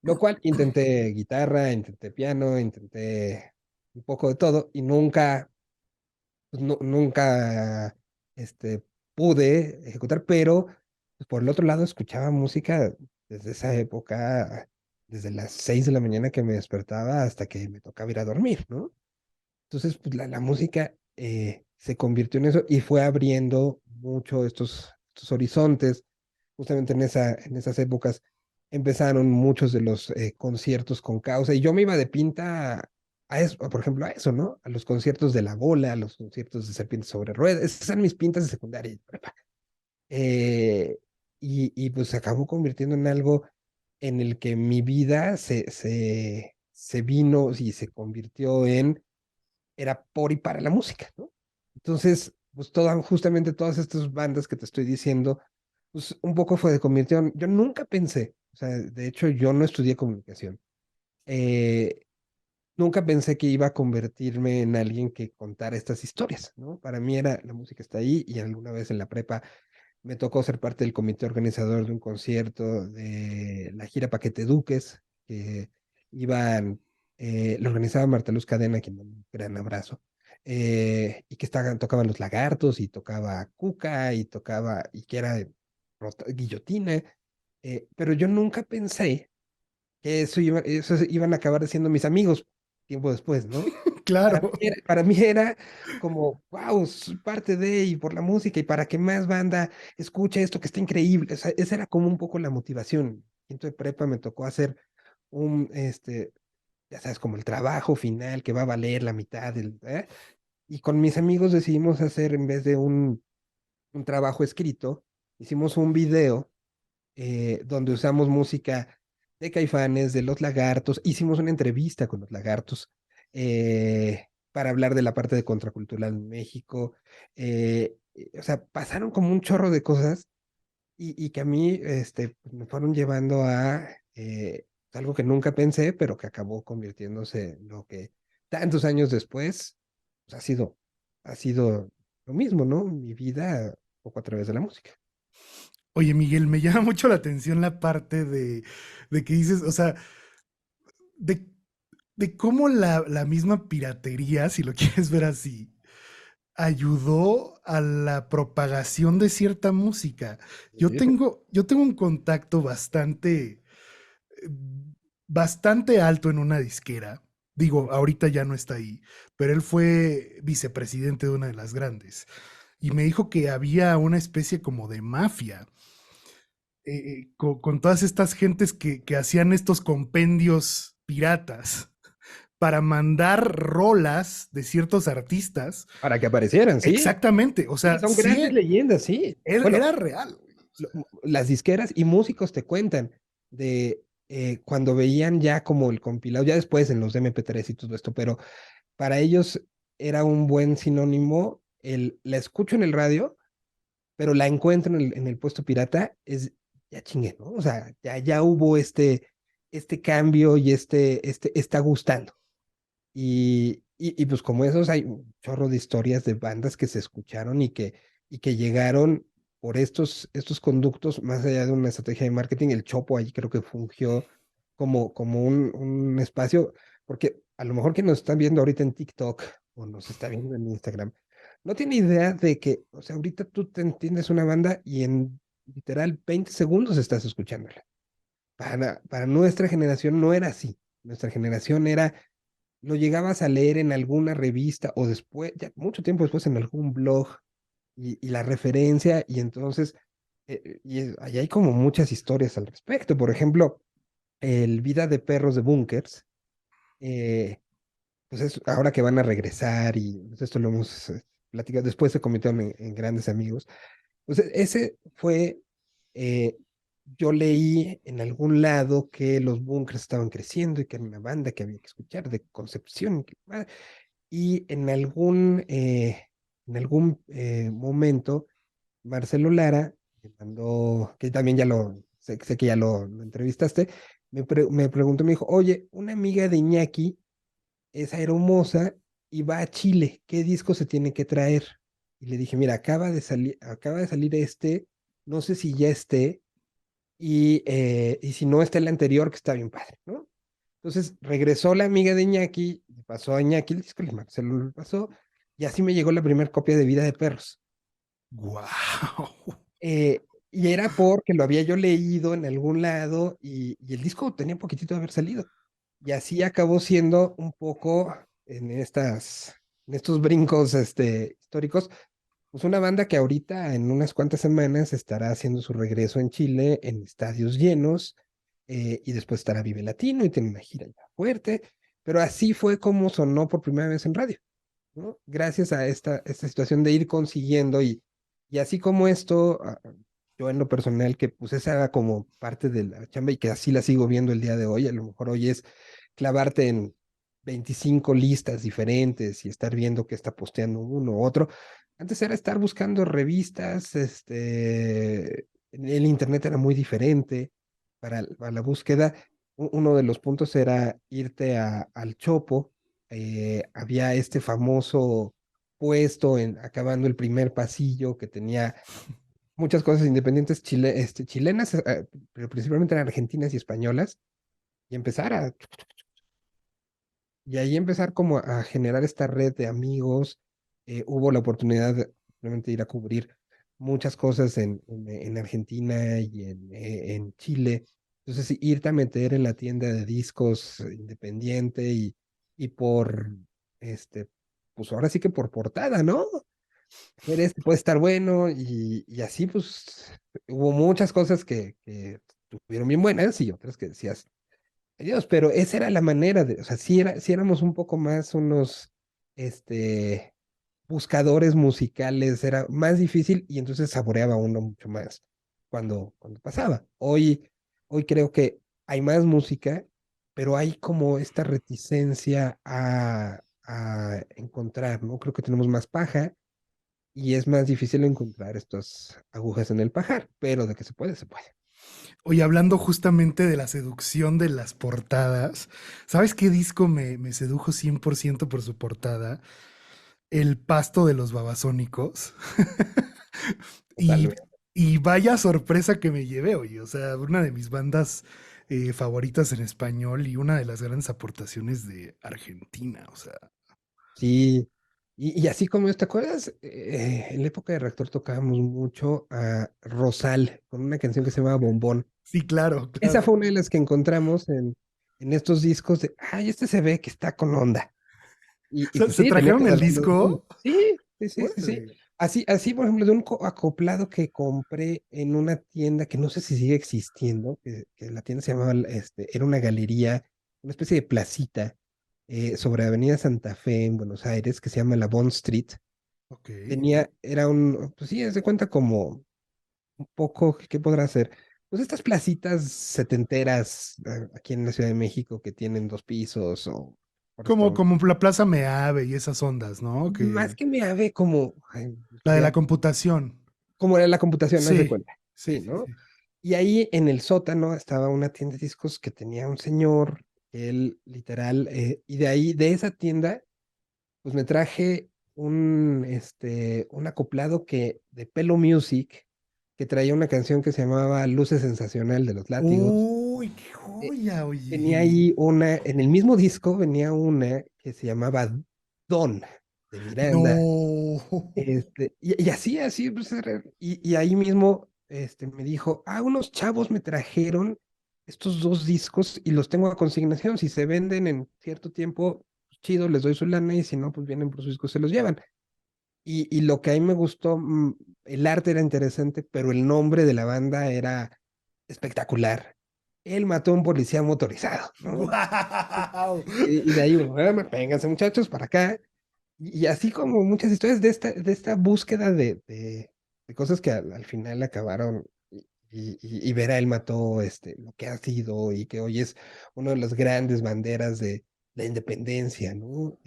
lo cual intenté guitarra, intenté piano, intenté un poco de todo y nunca, pues, nunca pude ejecutar, pero pues, por el otro lado escuchaba música desde esa época, desde las 6 de la mañana que me despertaba hasta que me tocaba ir a dormir, ¿no? Entonces, pues la música se convirtió en eso y fue abriendo mucho estos horizontes. Justamente en esas épocas empezaron muchos de los conciertos con causa y yo me iba de pinta a eso, por ejemplo, a eso, ¿no? A los conciertos de La Bola, a los conciertos de Serpientes sobre Ruedas. Esas eran mis pintas de secundaria y prepa. Eh, y pues se acabó convirtiendo en algo en el que mi vida se vino y se convirtió en era por y para la música, ¿no? Entonces, pues justamente todas estas bandas que te estoy diciendo, pues un poco fue convirtieron, yo nunca pensé, o sea, de hecho yo no estudié comunicación, eh, nunca pensé que iba a convertirme en alguien que contara estas historias, ¿no? Para mí era, la música está ahí y alguna vez en la prepa me tocó ser parte del comité organizador de un concierto de la gira Paquete Duques, que iban, lo organizaba Marta Luz Cadena, a quien mando un gran abrazo, y que tocaban Los Lagartos, y tocaba Cuca, y tocaba, y que era Guillotina, pero yo nunca pensé que eso iban a acabar siendo mis amigos tiempo después, ¿no?
claro.
Para mí era como, wow, parte de y por la música y para que más banda escuche esto que está increíble. O sea, esa era como un poco la motivación. Quinto de prepa me tocó hacer ya sabes, como el trabajo final que va a valer la mitad y con mis amigos decidimos hacer, en vez de un trabajo escrito, hicimos un video donde usamos música de Caifanes, de Los Lagartos, hicimos una entrevista con Los Lagartos para hablar de la parte de contracultural en México. O sea, pasaron como un chorro de cosas y que a mí pues, me fueron llevando a algo que nunca pensé, pero que acabó convirtiéndose en lo que tantos años después pues, ha sido lo mismo, ¿no? Mi vida, un poco a través de la música.
Oye, Miguel, me llama mucho la atención la parte de que dices, o sea, de, de cómo la misma piratería, si lo quieres ver así, ayudó a la propagación de cierta música.
Sí.
Yo tengo un contacto bastante alto en una disquera. Digo, ahorita ya no está ahí, pero él fue vicepresidente de una de las grandes. Y me dijo que había una especie como de mafia con todas estas gentes que hacían estos compendios piratas para mandar rolas de ciertos artistas.
Para que aparecieran, sí.
Exactamente, o
Sí,
sea,
son
sí,
grandes leyendas, sí. Bueno,
era real. O sea,
las disqueras y músicos te cuentan de cuando veían ya como el compilado, ya después en los MP3 y todo esto, pero para ellos era un buen sinónimo la escucho en el radio, pero la encuentro en el puesto pirata, es ya chingué, ¿no? O sea, ya hubo este cambio y está gustando. Y pues como esos hay un chorro de historias de bandas que se escucharon y que llegaron por estos conductos, más allá de una estrategia de marketing, el Chopo ahí creo que fungió como un espacio, porque a lo mejor que nos están viendo ahorita en TikTok o nos está viendo en Instagram, no tiene idea de que, o sea, ahorita tú te entiendes una banda y en literal 20 segundos estás escuchándola. Para nuestra generación no era así. Nuestra generación era lo llegabas a leer en alguna revista o después, ya mucho tiempo después en algún blog y la referencia y entonces, ahí hay como muchas historias al respecto. Por ejemplo, el Vida de Perros de Bunkers, eh, pues es ahora que van a regresar y pues esto lo hemos platicado, después se convirtieron en grandes amigos. Pues ese fue, eh, yo leí en algún lado que los Bunkers estaban creciendo y que era una banda que había que escuchar de Concepción. Y en algún momento Marcelo Lara, me mandó, que también ya sé que ya lo entrevistaste, me preguntó, me dijo, oye, una amiga de Iñaki es aeromoza y va a Chile, ¿qué disco se tiene que traer? Y le dije, mira, acaba de salir este, no sé si ya esté, y si no está el anterior, que está bien padre, ¿no? Entonces regresó la amiga de Iñaki, le pasó a Iñaki el disco, Marcelo lo pasó, y así me llegó la primera copia de Vida de Perros.
Wow.
Y era porque lo había yo leído en algún lado y el disco tenía un poquitito de haber salido. Y así acabó siendo un poco en estos brincos históricos, pues una banda que ahorita en unas cuantas semanas estará haciendo su regreso en Chile en estadios llenos, y después estará Vive Latino y tiene una gira ya fuerte, pero así fue como sonó por primera vez en radio, ¿no? Gracias a esta situación de ir consiguiendo y así como esto, yo en lo personal, que pues esa era como parte de la chamba y que así la sigo viendo el día de hoy, a lo mejor hoy es clavarte en 25 listas diferentes y estar viendo qué está posteando uno u otro. Antes era estar buscando revistas, el internet era muy diferente para la búsqueda. Uno de los puntos era irte al Chopo. Había este famoso puesto acabando el primer pasillo que tenía muchas cosas independientes chilenas, pero principalmente eran argentinas y españolas, y y ahí empezar como a generar esta red de amigos. Hubo la oportunidad de realmente ir a cubrir muchas cosas en Argentina y en Chile. Entonces, irte a meter en la tienda de discos independiente y este, pues ahora sí que por portada, ¿no? Este puede estar bueno y así pues hubo muchas cosas que estuvieron bien buenas y otras que decías, Dios, pero esa era la manera o sea, sí éramos un poco más unos, este, buscadores musicales, era más difícil y entonces saboreaba uno mucho más cuando pasaba. Hoy creo que hay más música, pero hay como esta reticencia a encontrar, ¿no? Creo que tenemos más paja y es más difícil encontrar estas agujas en el pajar, pero de que se puede, se puede.
Oye, hablando justamente de la seducción de las portadas, ¿sabes qué disco me sedujo 100% por su portada? El Pasto de los Babasónicos. Y,
Totalmente.
y vaya sorpresa que me llevé, oye. O sea, una de mis bandas favoritas en español y una de las grandes aportaciones de Argentina. O sea,
Sí, y así como, ¿te acuerdas? En la época de Reactor tocábamos mucho a Rosal con una canción que se llama Bombón.
sí, claro,
Esa
claro.
fue una de las que encontramos en estos discos de, ay, este se ve que está con onda. Y pues
¿Se
sí, tenía
trajeron
toda
el
la onda del mundo.
disco?
Sí, sí, sí, sí, sí.
Órale.
Así, por ejemplo, de un acoplado que compré en una tienda que no sé si sigue existiendo, que la tienda se llamaba, era una galería, una especie de placita, sobre Avenida Santa Fe en Buenos Aires, que se llama la Bond Street.
Ok.
Era pues sí, se cuenta como un poco, ¿qué podrá ser? Pues estas placitas setenteras, aquí en la Ciudad de México que tienen dos pisos o por esto,
Como la Plaza Meave y esas ondas, ¿no?
más
Que
que me ave como,
la de la
estudiar,
computación.
como era la computación, haz de
Sí,
cuenta.
sí,
Sí,
sí,
¿no?
sí.
Y ahí en el sótano estaba una tienda de discos que tenía un señor, él literal, y de ahí, de esa tienda, pues me traje un acoplado de Pelo Music, que traía una canción que se llamaba Luces Sensacional de los Látigos.
Uy, qué
Eh,
joya,
Venía
oye.
ahí en el mismo disco venía una que se llamaba Don, de Miranda.
No.
Y así, pues, y ahí mismo me dijo, unos chavos me trajeron estos dos discos y los tengo a consignación. Si se venden en cierto tiempo, pues, chido, les doy su lana y si no, pues vienen por sus discos, se los llevan. Y lo que a mí me gustó, el arte era interesante, pero el nombre de la banda era espectacular. Él mató a un policía motorizado, ¿no?
¡Guau!
Y de ahí, bueno, vénganse muchachos para acá. Y así como muchas historias de esta búsqueda de cosas que al final acabaron y Vera él mató lo que ha sido y que hoy es una de las grandes banderas de la independencia, ¿no?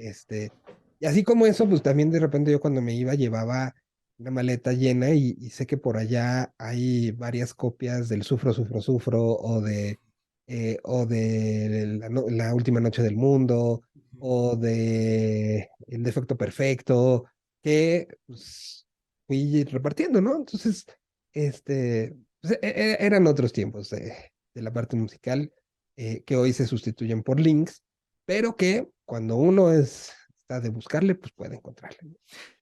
Y así como eso, pues también de repente yo cuando me iba llevaba una maleta llena y sé que por allá hay varias copias del Sufro, Sufro, Sufro o de la Última Noche del Mundo o de El Defecto Perfecto que pues, fui repartiendo, ¿no? Entonces, pues, eran otros tiempos de la parte musical que hoy se sustituyen por links, pero que cuando uno está de buscarle, pues puede encontrarle, ¿no?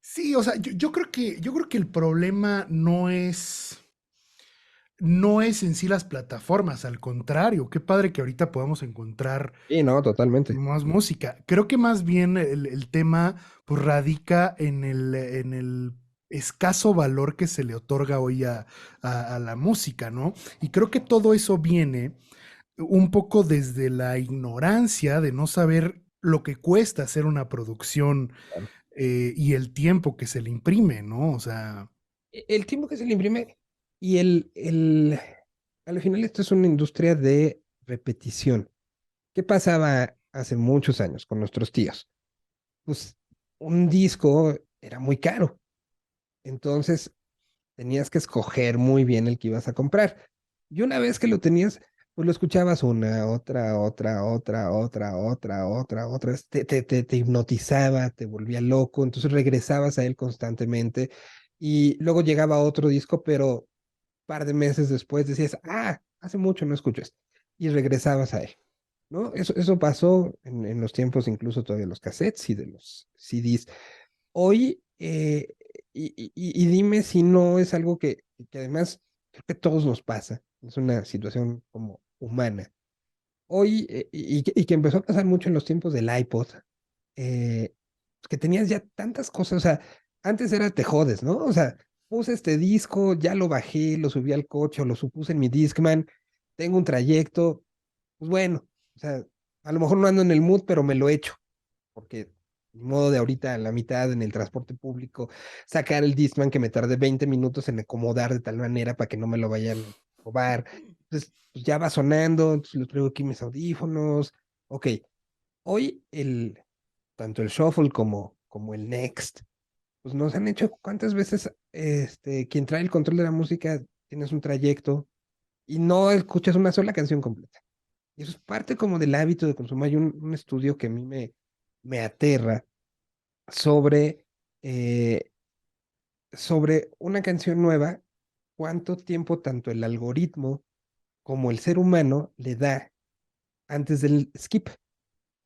Sí, o sea, yo creo que el problema no es en sí las plataformas, al contrario, qué padre que ahorita podamos encontrar
Sí, no, totalmente.
más música. Creo que más bien el tema pues radica en el escaso valor que se le otorga hoy a la música, ¿no? Y creo que todo eso viene un poco desde la ignorancia de no saber lo que cuesta hacer una producción
Claro.
y el tiempo que se le imprime, ¿no? O sea,
El tiempo que se le imprime y al final esto es una industria de repetición. ¿Qué pasaba hace muchos años con nuestros tíos? Pues un disco era muy caro, entonces tenías que escoger muy bien el que ibas a comprar. Y una vez que lo tenías, pues lo escuchabas una, otra. Te hipnotizaba, te volvía loco, entonces regresabas a él constantemente. Y luego llegaba otro disco, pero un par de meses después decías, ah, hace mucho no escucho esto. Y regresabas a él, ¿no? Eso pasó en los tiempos incluso todavía de los cassettes y de los CDs. Hoy, y dime si no es algo que además creo que a todos nos pasa, es una situación como humana. Hoy, que empezó a pasar mucho en los tiempos del iPod, eh, que tenías ya tantas cosas, o sea, antes era te jodes, ¿no? O sea, puse este disco, ya lo bajé, lo subí al coche, o lo supuse en mi Discman, tengo un trayecto, pues bueno, o sea, a lo mejor no ando en el mood, pero me lo echo porque ni modo de ahorita a la mitad en el transporte público, sacar el Discman que me tardé 20 minutos en acomodar de tal manera para que no me lo vayan a robar. Entonces, pues ya va sonando, entonces lo traigo aquí mis audífonos. Ok, hoy tanto el Shuffle como el Next, pues nos han hecho cuántas veces quien trae el control de la música tienes un trayecto y no escuchas una sola canción completa. Y eso es parte como del hábito de consumo. Hay un estudio que a mí me aterra sobre, eh, sobre una canción nueva, cuánto tiempo tanto el algoritmo como el ser humano le da antes del skip.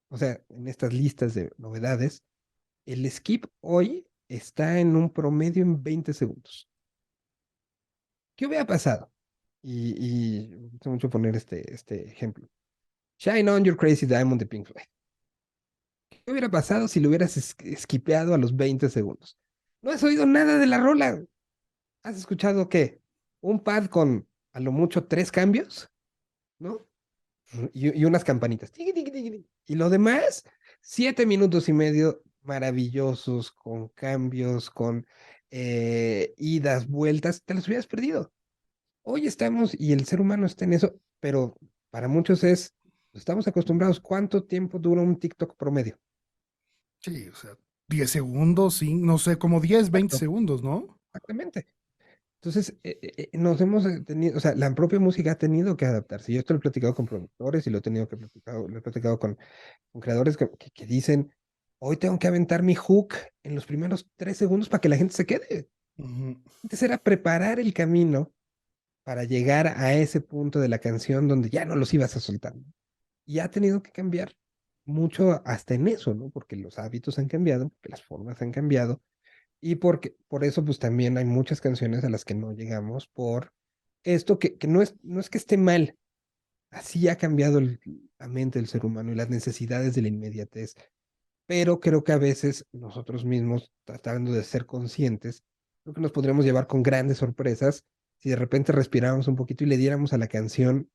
O sea, en estas listas de novedades, el skip hoy está en un promedio en 20 segundos. ¿Qué hubiera pasado? Y me gusta mucho poner este ejemplo. Shine on Your Crazy Diamond de Pink Floyd. ¿Qué hubiera pasado si lo hubieras skipeado a los 20 segundos? No has oído nada de la rola. ¿Has escuchado qué? Un pad con a lo mucho tres cambios, ¿no? Y unas campanitas. Tiqui, tiqui, tiqui, tiqui. Y lo demás, 7 minutos y medio maravillosos, con cambios, con idas, vueltas, te los hubieras perdido. Hoy estamos, y el ser humano está en eso, pero para muchos estamos acostumbrados. ¿Cuánto tiempo dura un TikTok promedio?
sí, o sea, 10 segundos, sí, no sé, como 10, 20
Exacto.
segundos, ¿no?
Exactamente. Entonces, nos hemos tenido, o sea, la propia música ha tenido que adaptarse. Yo esto lo he platicado con productores y lo he tenido que platicar, lo he platicado con creadores que dicen, hoy tengo que aventar mi hook en los primeros 3 segundos para que la gente se quede.
Ujú.
Antes era preparar el camino para llegar a ese punto de la canción donde ya no los ibas a soltar. Y ha tenido que cambiar mucho hasta en eso, ¿no? Porque los hábitos han cambiado, porque las formas han cambiado y porque por eso pues también hay muchas canciones a las que no llegamos por esto que no es que esté mal, así ha cambiado la mente del ser humano y las necesidades de la inmediatez, pero creo que a veces nosotros mismos, tratando de ser conscientes, creo que nos podríamos llevar con grandes sorpresas si de repente respiráramos un poquito y le diéramos a la canción,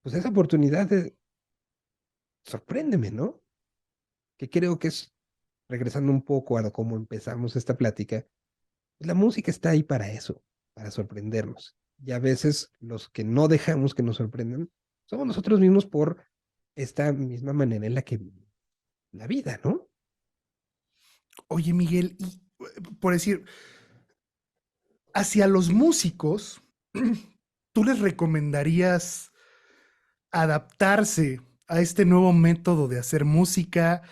pues esa oportunidad de sorpréndeme, ¿no? Que creo que es, regresando un poco a cómo empezamos esta plática, pues la música está ahí para eso, para sorprendernos. Y a veces los que no dejamos que nos sorprendan somos nosotros mismos por esta misma manera en la que vivimos la vida, ¿no?
Oye, Miguel, y por decir, hacia los músicos, ¿tú les recomendarías adaptarse a este nuevo método de hacer música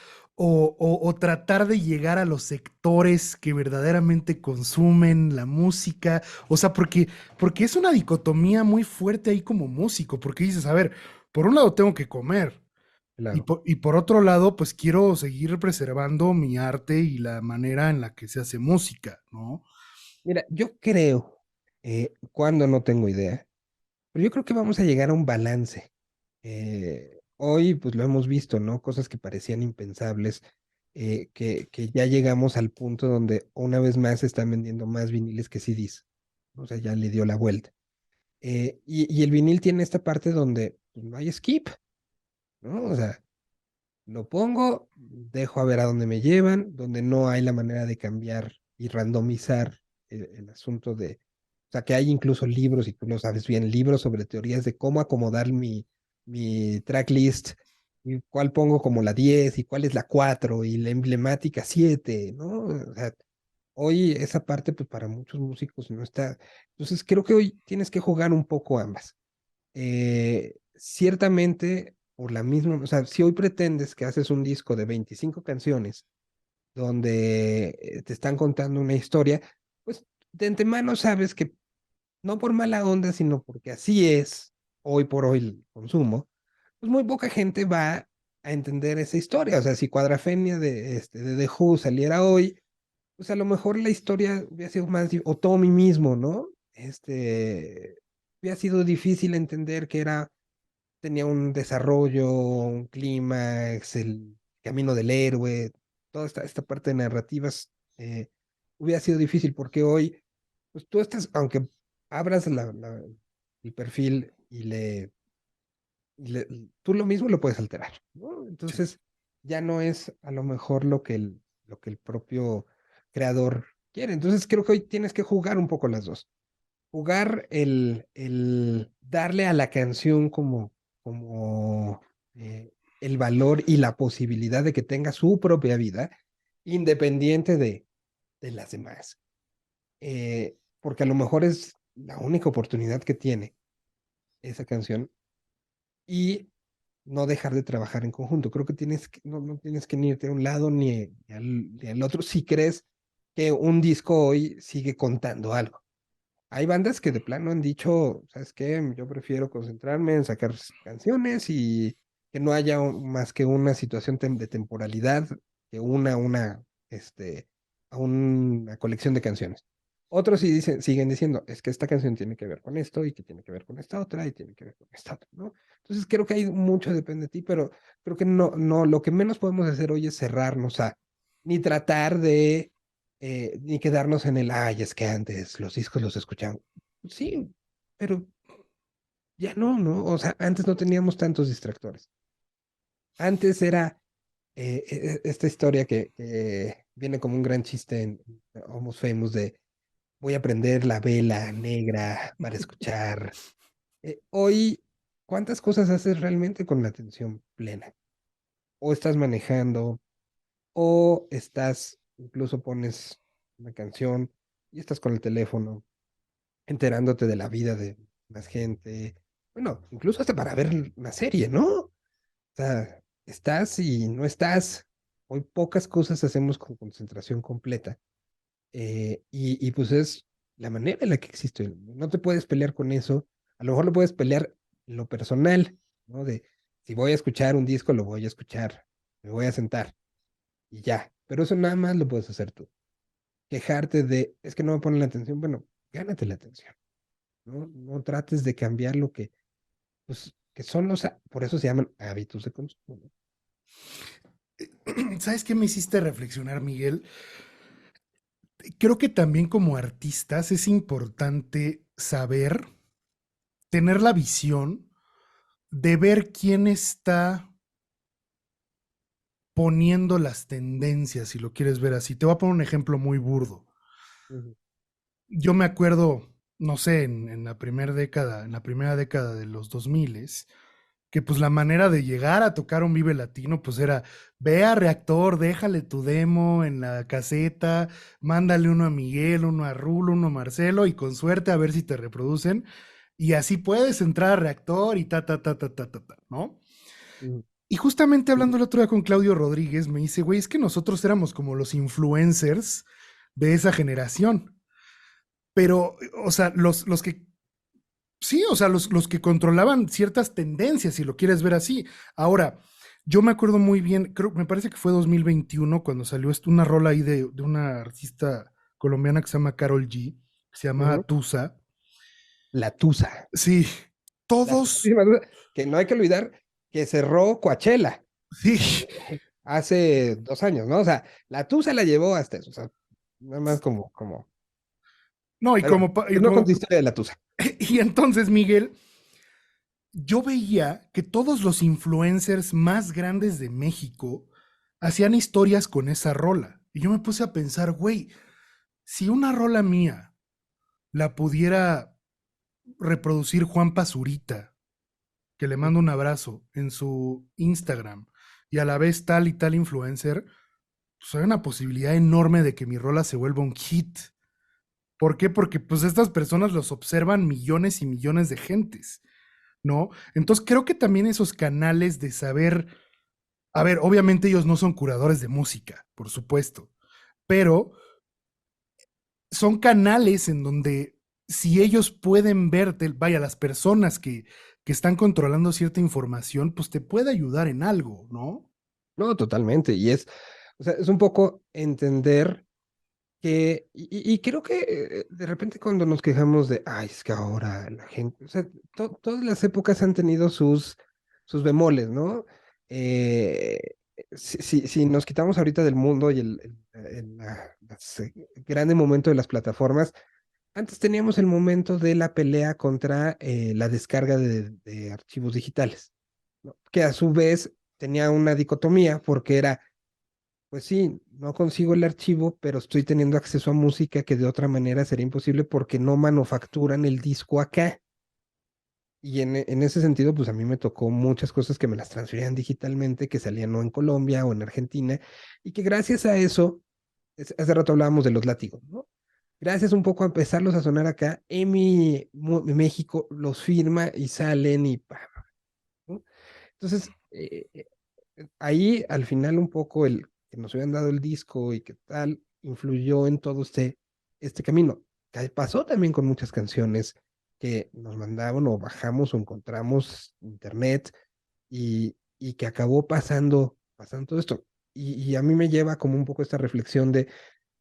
o tratar de llegar a los sectores que verdaderamente consumen la música? O sea, porque es una dicotomía muy fuerte ahí como músico, porque dices, a ver, por un lado tengo que comer.
Claro.
Y por otro lado, pues quiero seguir preservando mi arte y la manera en la que se hace música, ¿no?
Mira, yo creo, cuando no tengo idea, pero yo creo que vamos a llegar a un balance. Hoy, pues lo hemos visto, ¿no? Cosas que parecían impensables, que ya llegamos al punto donde una vez más se están vendiendo más viniles que CDs. O sea, ya le dio la vuelta. Y el vinil tiene esta parte donde pues, no hay skip, ¿no? O sea, lo pongo, dejo a ver a dónde me llevan, donde no hay la manera de cambiar y randomizar el asunto de, o sea, que hay incluso libros, y tú lo sabes bien, libros sobre teorías de cómo acomodar mi tracklist, y cuál pongo como la 10 y cuál es la 4 y la emblemática 7, ¿no? O sea, hoy esa parte, pues para muchos músicos no está. Entonces, creo que hoy tienes que jugar un poco ambas. Ciertamente, por la misma, o sea, si hoy pretendes que haces un disco de 25 canciones donde te están contando una historia, pues de antemano sabes que no por mala onda, sino porque así es hoy por hoy el consumo, pues muy poca gente va a entender esa historia. O sea, si Cuadrafenia de The Who saliera hoy, pues a lo mejor la historia hubiera sido más, o Tommy mismo, ¿no? Hubiera sido difícil entender que tenía un desarrollo, un clímax, el camino del héroe, toda esta parte de narrativas, hubiera sido difícil porque hoy, pues tú estás, aunque abras el perfil tú lo mismo lo puedes alterar, ¿no?
Sí.
Entonces, ya no es a lo mejor lo que el propio creador quiere. Entonces, creo que hoy tienes que jugar un poco las dos. Jugar el darle a la canción como el valor y la posibilidad de que tenga su propia vida, independiente de las demás. Porque a lo mejor es la única oportunidad que tiene esa canción y no dejar de trabajar en conjunto. Creo que no tienes que ni irte a un lado ni al otro si crees que un disco hoy sigue contando algo. Hay bandas que de plano han dicho, ¿sabes qué? Yo prefiero concentrarme en sacar canciones y que no haya más que una situación de temporalidad que a una colección de canciones. Otros sí siguen diciendo, es que esta canción tiene que ver con esto y que tiene que ver con esta otra y tiene que ver con esta otra, ¿no? Entonces creo que hay mucho depende de ti, pero creo que no, lo que menos podemos hacer hoy es cerrarnos ni tratar ni quedarnos en ay, es que antes los discos los escuchaban. Sí, pero ya no, ¿no? O sea, antes no teníamos tantos distractores. Antes era esta historia que viene como un gran chiste en Almost Famous de voy a prender la vela negra para escuchar. Hoy, ¿cuántas cosas haces realmente con la atención plena? O estás manejando, o incluso pones una canción y estás con el teléfono enterándote de la vida de más gente. Bueno, incluso hasta para ver una serie, ¿no? O sea, estás y no estás. Hoy pocas cosas hacemos con concentración completa. Y pues es la manera en la que existe. No te puedes pelear con eso. A lo mejor lo puedes pelear en lo personal, ¿no? De si voy a escuchar un disco, lo voy a escuchar. Me voy a sentar y ya. Pero eso nada más lo puedes hacer tú. Quejarte es que no me ponen la atención. Bueno, gánate la atención. No trates de cambiar pues, que son por eso se llaman hábitos de consumo, ¿no?
¿Sabes qué me hiciste reflexionar, Miguel? Creo que también como artistas es importante saber, tener la visión de ver quién está poniendo las tendencias, si lo quieres ver así. Te voy a poner un ejemplo muy burdo.
Ujú.
Yo me acuerdo, no sé, en la primera década de los 2000, que pues la manera de llegar a tocar un Vive Latino pues era, ve a Reactor, déjale tu demo en la caseta, mándale uno a Miguel, uno a Rulo, uno a Marcelo y con suerte a ver si te reproducen y así puedes entrar a Reactor y ¿no?
Mm.
Y justamente hablando el otro día con Claudio Rodríguez, me dice, güey, es que nosotros éramos como los influencers de esa generación, pero, o sea, los que sí, o sea, los que controlaban ciertas tendencias, si lo quieres ver así. Ahora, yo me acuerdo muy bien, creo, me parece que fue 2021 cuando salió una rola ahí de una artista colombiana que se llama Carol G, que se llama
Ujú.
Tusa.
La Tusa.
Sí,
La
todos,
Tusa, que no hay que olvidar que cerró Coachella
sí,
hace 2 años, ¿no? O sea, la Tusa la llevó hasta eso, o sea, nada más como,
no,
pero bueno, pues no conté historia de la Tusa.
y entonces, Miguel, yo veía que todos los influencers más grandes de México hacían historias con esa rola. Y yo me puse a pensar, güey, si una rola mía la pudiera reproducir Juan Pazurita, que le mando un abrazo en su Instagram, y a la vez tal y tal influencer, pues hay una posibilidad enorme de que mi rola se vuelva un hit. ¿Por qué? Porque pues estas personas los observan millones y millones de gentes, ¿no? Entonces creo que también esos canales de saber, a ver, obviamente ellos no son curadores de música, por supuesto, pero son canales en donde si ellos pueden verte, vaya, las personas que están controlando cierta información, pues te puede ayudar en algo, ¿no?
No, totalmente. Y o sea, es un poco entender y creo que de repente cuando nos quejamos de, ay, es que ahora la gente, o sea, todas las épocas han tenido sus bemoles, ¿no? Eh, si nos quitamos ahorita del mundo y grande momento de las plataformas, antes teníamos el momento de la pelea contra la descarga de archivos digitales, ¿no? Que a su vez tenía una dicotomía porque era pues sí, no consigo el archivo, pero estoy teniendo acceso a música que de otra manera sería imposible porque no manufacturan el disco acá. Y en ese sentido, pues a mí me tocó muchas cosas que me las transferían digitalmente, que salían no en Colombia o en Argentina, y que gracias a eso, hace rato hablábamos de los látigos, ¿no? Gracias un poco a empezarlos a sonar acá, México los firma y salen y ¿no? Entonces, ahí al final un poco el que nos habían dado el disco y que tal influyó en todo este camino. Que pasó también con muchas canciones que nos mandaban o bajamos o encontramos internet y que acabó pasando todo esto. Y a mí me lleva como un poco esta reflexión de,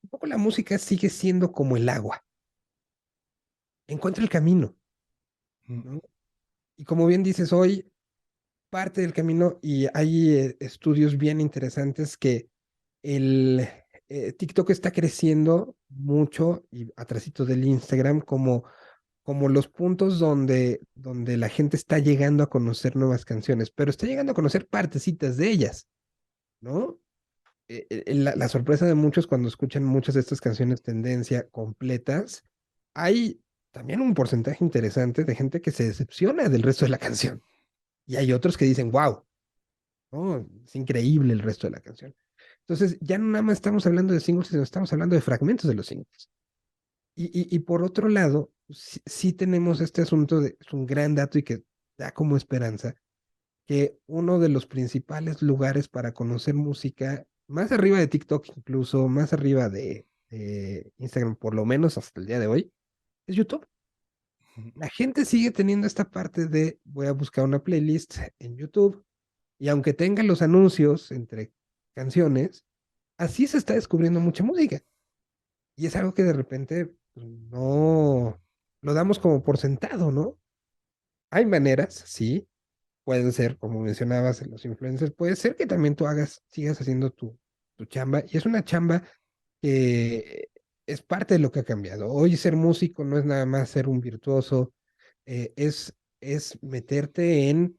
un poco la música sigue siendo como el agua, encuentra el camino,
Mm,
¿no? Y como bien dices, hoy parte del camino y hay estudios bien interesantes que el TikTok está creciendo mucho y atrásito del Instagram como los puntos donde la gente está llegando a conocer nuevas canciones, pero está llegando a conocer partecitas de ellas, ¿no? La sorpresa de muchos cuando escuchan muchas de estas canciones tendencia completas, hay también un porcentaje interesante de gente que se decepciona del resto de la canción. Y hay otros que dicen, wow, ¿no? Es increíble el resto de la canción. Entonces, ya no nada más estamos hablando de singles, sino estamos hablando de fragmentos de los singles. Y por otro lado, sí tenemos este asunto es un gran dato y que da como esperanza, que uno de los principales lugares para conocer música, más arriba de TikTok incluso, más arriba de Instagram, por lo menos hasta el día de hoy, es YouTube. La gente sigue teniendo esta parte de voy a buscar una playlist en YouTube y aunque tenga los anuncios entre canciones, así se está descubriendo mucha música. Y es algo que de repente pues, no lo damos como por sentado, ¿no? Hay maneras, sí, pueden ser, como mencionabas, los influencers, puede ser que también tú sigas haciendo tu chamba, y es una chamba que es parte de lo que ha cambiado. Hoy ser músico no es nada más ser un virtuoso, es meterte en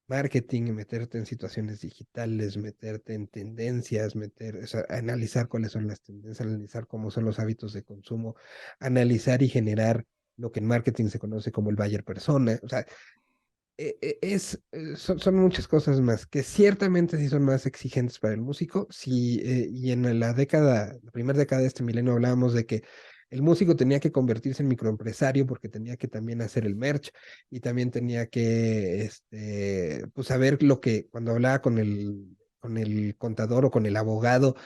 marketing, meterte en situaciones digitales, meterte en tendencias, o sea, analizar cuáles son las tendencias, analizar cómo son los hábitos de consumo, analizar y generar lo que en marketing se conoce como el buyer persona. O sea, son muchas cosas más, que ciertamente sí son más exigentes para el músico. Sí, y en la primera década de este milenio hablábamos de que el músico tenía que convertirse en microempresario porque tenía que también hacer el merch y también tenía que pues saber lo que, cuando hablaba con el contador o con el abogado,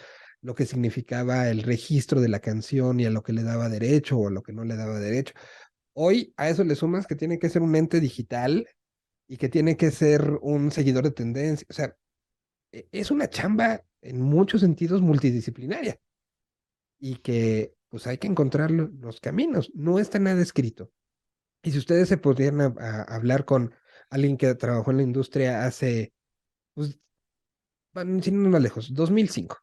lo que significaba el registro de la canción y a lo que le daba derecho o a lo que no le daba derecho. Hoy a eso le sumas que tiene que ser un ente digital y que tiene que ser un seguidor de tendencia. O sea, es una chamba en muchos sentidos multidisciplinaria y que pues hay que encontrar los caminos. No está nada escrito. Y si ustedes se podrían hablar con alguien que trabajó en la industria hace, pues, sin irnos más lejos, 2005,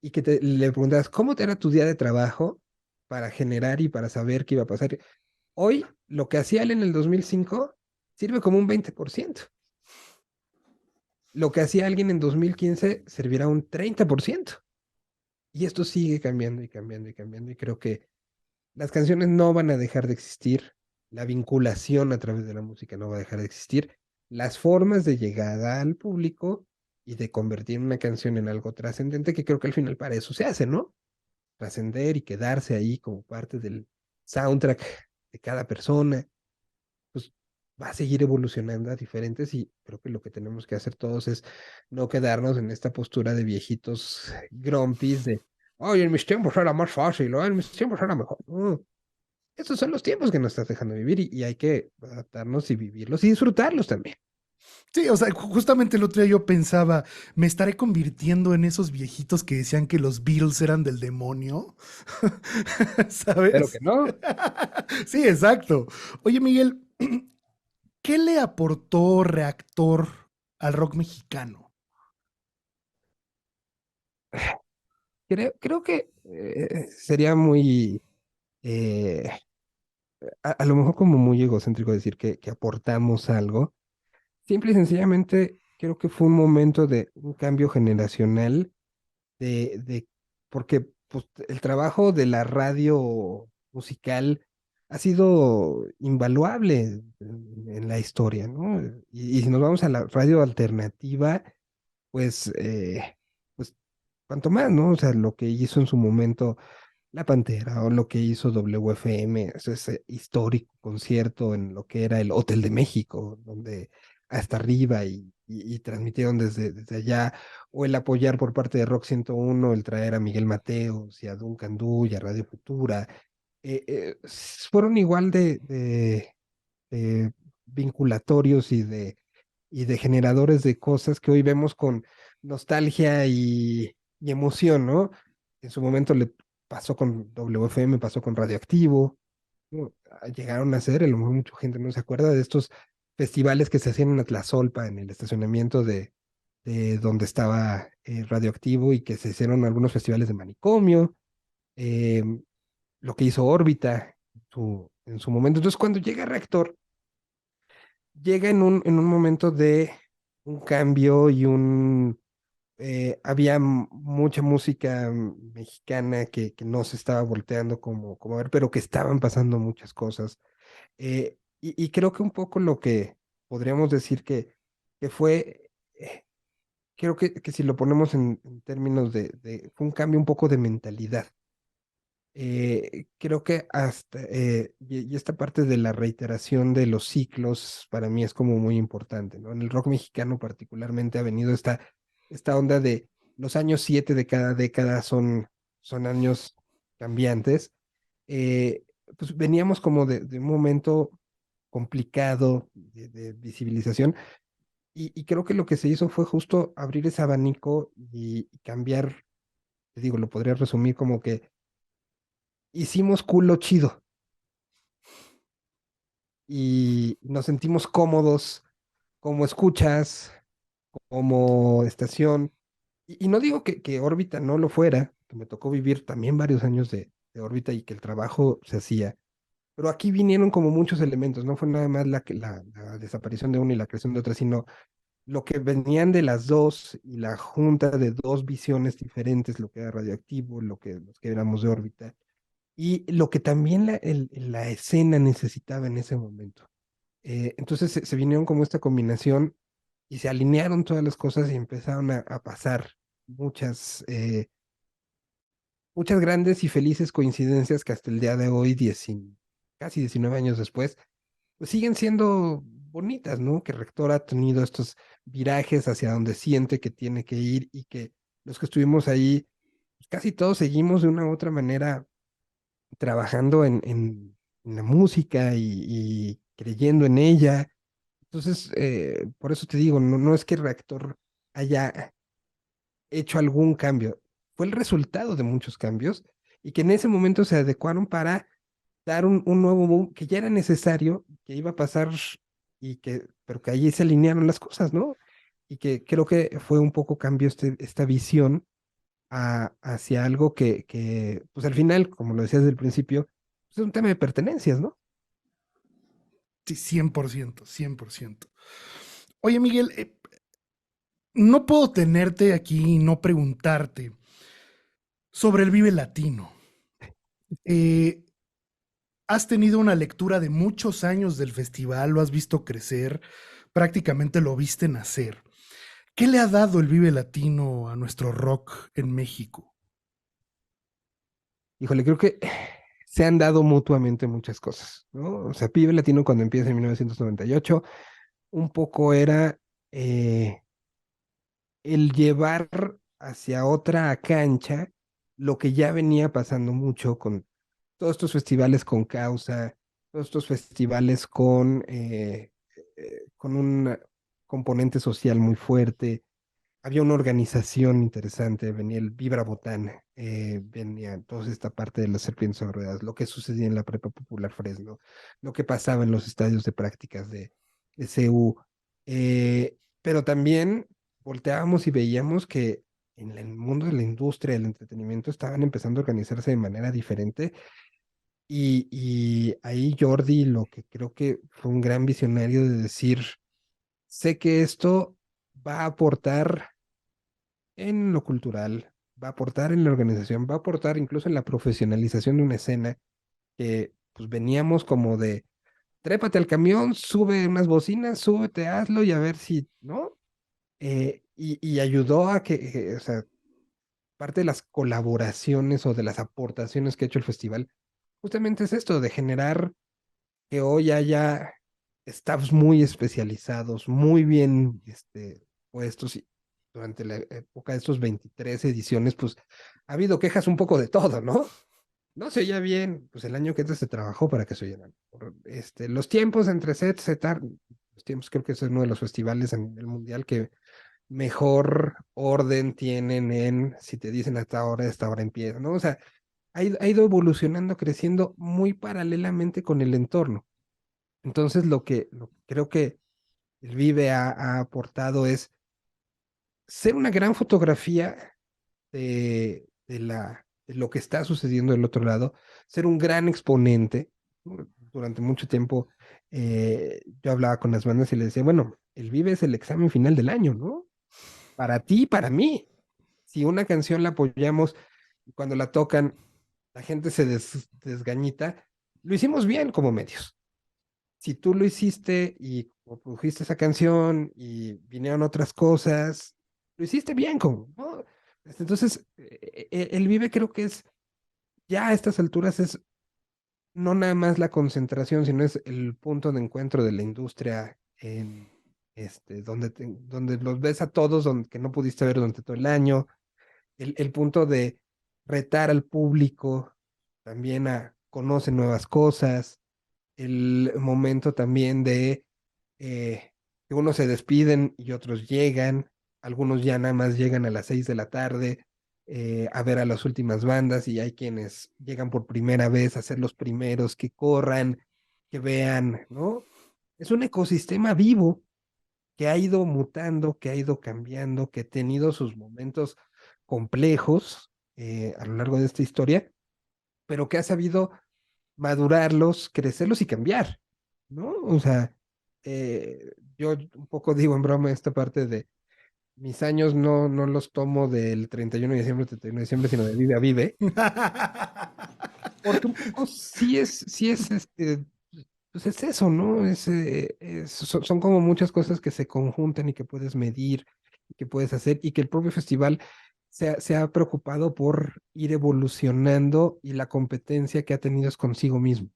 y que le preguntas, ¿cómo te era tu día de trabajo para generar y para saber qué iba a pasar? Hoy, lo que hacía él en el 2005 sirve como un 20%. Lo que hacía alguien en 2015 servirá un 30%. Y esto sigue cambiando y cambiando y cambiando. Y creo que las canciones no van a dejar de existir. La vinculación a través de la música no va a dejar de existir. Las formas de llegada al público y de convertir una canción en algo trascendente, que creo que al final para eso se hace, ¿no? Trascender y quedarse ahí como parte del soundtrack de cada persona, pues va a seguir evolucionando a diferentes y creo que lo que tenemos que hacer todos es no quedarnos en esta postura de viejitos grumpies de, oye, en mis tiempos era más fácil, o en mis tiempos era mejor. No, estos son los tiempos que nos estás dejando vivir y hay que adaptarnos y vivirlos y disfrutarlos también.
Sí, o sea, justamente el otro día yo pensaba, ¿me estaré convirtiendo en esos viejitos que decían que los Beatles eran del demonio?
Pero que
¿Sabes?
no.
Sí, exacto. Oye, Miguel, ¿qué le aportó Reactor al rock mexicano?
Creo que sería muy, eh, a lo mejor como muy egocéntrico decir que aportamos algo. Simple y sencillamente, creo que fue un momento de un cambio generacional, de porque pues, el trabajo de la radio musical ha sido invaluable en la historia, ¿no? Y si nos vamos a la radio alternativa, pues, pues, cuanto más, ¿no? O sea, lo que hizo en su momento La Pantera o lo que hizo WFM, ese histórico concierto en lo que era el Hotel de México, donde hasta arriba y transmitieron desde allá, o el apoyar por parte de Rock 101, el traer a Miguel Mateos y a Duncan Du y a Radio Futura, fueron igual de vinculatorios y de generadores de cosas que hoy vemos con nostalgia y emoción, ¿no? En su momento le pasó con WFM, pasó con Radioactivo, ¿no? Llegaron a ser, a lo mejor mucha gente no se acuerda de estos festivales que se hacían en Atlazolpa, en el estacionamiento de donde estaba Radioactivo y que se hicieron algunos festivales de manicomio, eh, lo que hizo Órbita en su momento. Entonces, cuando llega Reactor, llega en un momento de un cambio y había mucha música mexicana que no se estaba volteando como a ver, pero que estaban pasando muchas cosas. Y creo que un poco lo que podríamos decir que fue, creo que si lo ponemos en términos fue un cambio un poco de mentalidad. Creo que hasta, y esta parte de la reiteración de los ciclos para mí es como muy importante, ¿no? En el rock mexicano particularmente ha venido esta onda de los años 7 de cada década son años cambiantes. Eh, pues veníamos como de un momento complicado de visibilización y creo que lo que se hizo fue justo abrir ese abanico y cambiar, te digo, lo podría resumir como que hicimos culo chido y nos sentimos cómodos como escuchas, como estación. Y no digo que órbita no lo fuera, que me tocó vivir también varios años de órbita y que el trabajo se hacía, pero aquí vinieron como muchos elementos, no fue nada más la desaparición de una y la creación de otra, sino lo que venían de las dos y la junta de dos visiones diferentes, lo que era radioactivo, los que éramos de órbita, y lo que también la escena necesitaba en ese momento. Entonces se vinieron como esta combinación y se alinearon todas las cosas y empezaron a pasar muchas, muchas grandes y felices coincidencias que hasta el día de hoy, casi 19 años después, pues siguen siendo bonitas, ¿no? Que Rector ha tenido estos virajes hacia donde siente que tiene que ir y que los que estuvimos ahí, pues casi todos seguimos de una u otra manera trabajando en la música y creyendo en ella. Entonces, por eso te digo, no es que Reactor haya hecho algún cambio, fue el resultado de muchos cambios y que en ese momento se adecuaron para dar un nuevo boom que ya era necesario, que iba a pasar pero que allí se alinearon las cosas, ¿no? Y que creo que fue un poco cambio esta visión hacia algo pues al final, como lo decías desde el principio, pues es un tema de pertenencias, ¿no?
Sí, 100%, 100%. Oye, Miguel, no puedo tenerte aquí y no preguntarte sobre el Vive Latino. Eh, has tenido una lectura de muchos años del festival, lo has visto crecer, prácticamente lo viste nacer. ¿Qué le ha dado el Vive Latino a nuestro rock en México?
Híjole, creo que se han dado mutuamente muchas cosas, ¿no? O sea, Pibe Latino cuando empieza en 1998, un poco era el llevar hacia otra cancha lo que ya venía pasando mucho con todos estos festivales con causa, todos estos festivales con un componente social muy fuerte. Había una organización interesante, venía el Vibra Botán, venía toda esta parte de las serpientes sobre ruedas, lo que sucedía en la Prepa Popular Fresno, lo que pasaba en los estadios de prácticas de CU. Pero también volteábamos y veíamos que en el mundo de la industria del entretenimiento estaban empezando a organizarse de manera diferente y ahí Jordi lo que creo que fue un gran visionario de decir, sé que esto va a aportar en lo cultural, va a aportar en la organización, va a aportar incluso en la profesionalización de una escena que pues veníamos como de trépate al camión, sube unas bocinas, súbete, hazlo y a ver si, ¿no? Y ayudó a o sea, parte de las colaboraciones o de las aportaciones que ha hecho el festival, justamente es esto, de generar que hoy haya staffs muy especializados, muy bien puestos. Y durante la época de estos 23 ediciones, pues ha habido quejas un poco de todo, ¿no? No se oía bien, pues el año que antes se trabajó para que se oyeran. Los tiempos entre sets, los tiempos creo que es uno de los festivales a nivel mundial que mejor orden tienen en, si te dicen hasta ahora, esta hora empieza, ¿no? O sea, ha ido evolucionando, creciendo muy paralelamente con el entorno. Entonces, lo que creo que el Vive ha aportado es ser una gran fotografía de lo que está sucediendo del otro lado, ser un gran exponente. Durante mucho tiempo yo hablaba con las bandas y les decía, bueno, el Vive es el examen final del año, ¿no? Para ti y para mí. Si una canción la apoyamos y cuando la tocan, la gente se desgañita, lo hicimos bien como medios. Si tú lo hiciste y produjiste esa canción y vinieron otras cosas, lo hiciste bien, como, ¿no? Entonces, el Vive creo que es, ya a estas alturas es no nada más la concentración, sino es el punto de encuentro de la industria en donde los ves a todos, donde, que no pudiste ver durante todo el año, el punto de retar al público también a conocer nuevas cosas, el momento también de que unos se despiden y otros llegan, algunos ya nada más llegan a las 6 de la tarde a ver a las últimas bandas y hay quienes llegan por primera vez a ser los primeros que corran, que vean, ¿no? Es un ecosistema vivo que ha ido mutando, que ha ido cambiando, que ha tenido sus momentos complejos a lo largo de esta historia, pero que ha sabido madurarlos, crecerlos y cambiar, ¿no? O sea, yo un poco digo en broma esta parte de mis años no los tomo del 31 de diciembre, 31 de diciembre, sino de vive a vive, porque un poco sí es pues es eso, ¿no? Son como muchas cosas que se conjuntan y que puedes medir y que puedes hacer y que el propio festival se ha preocupado por ir evolucionando y la competencia que ha tenido es consigo mismo.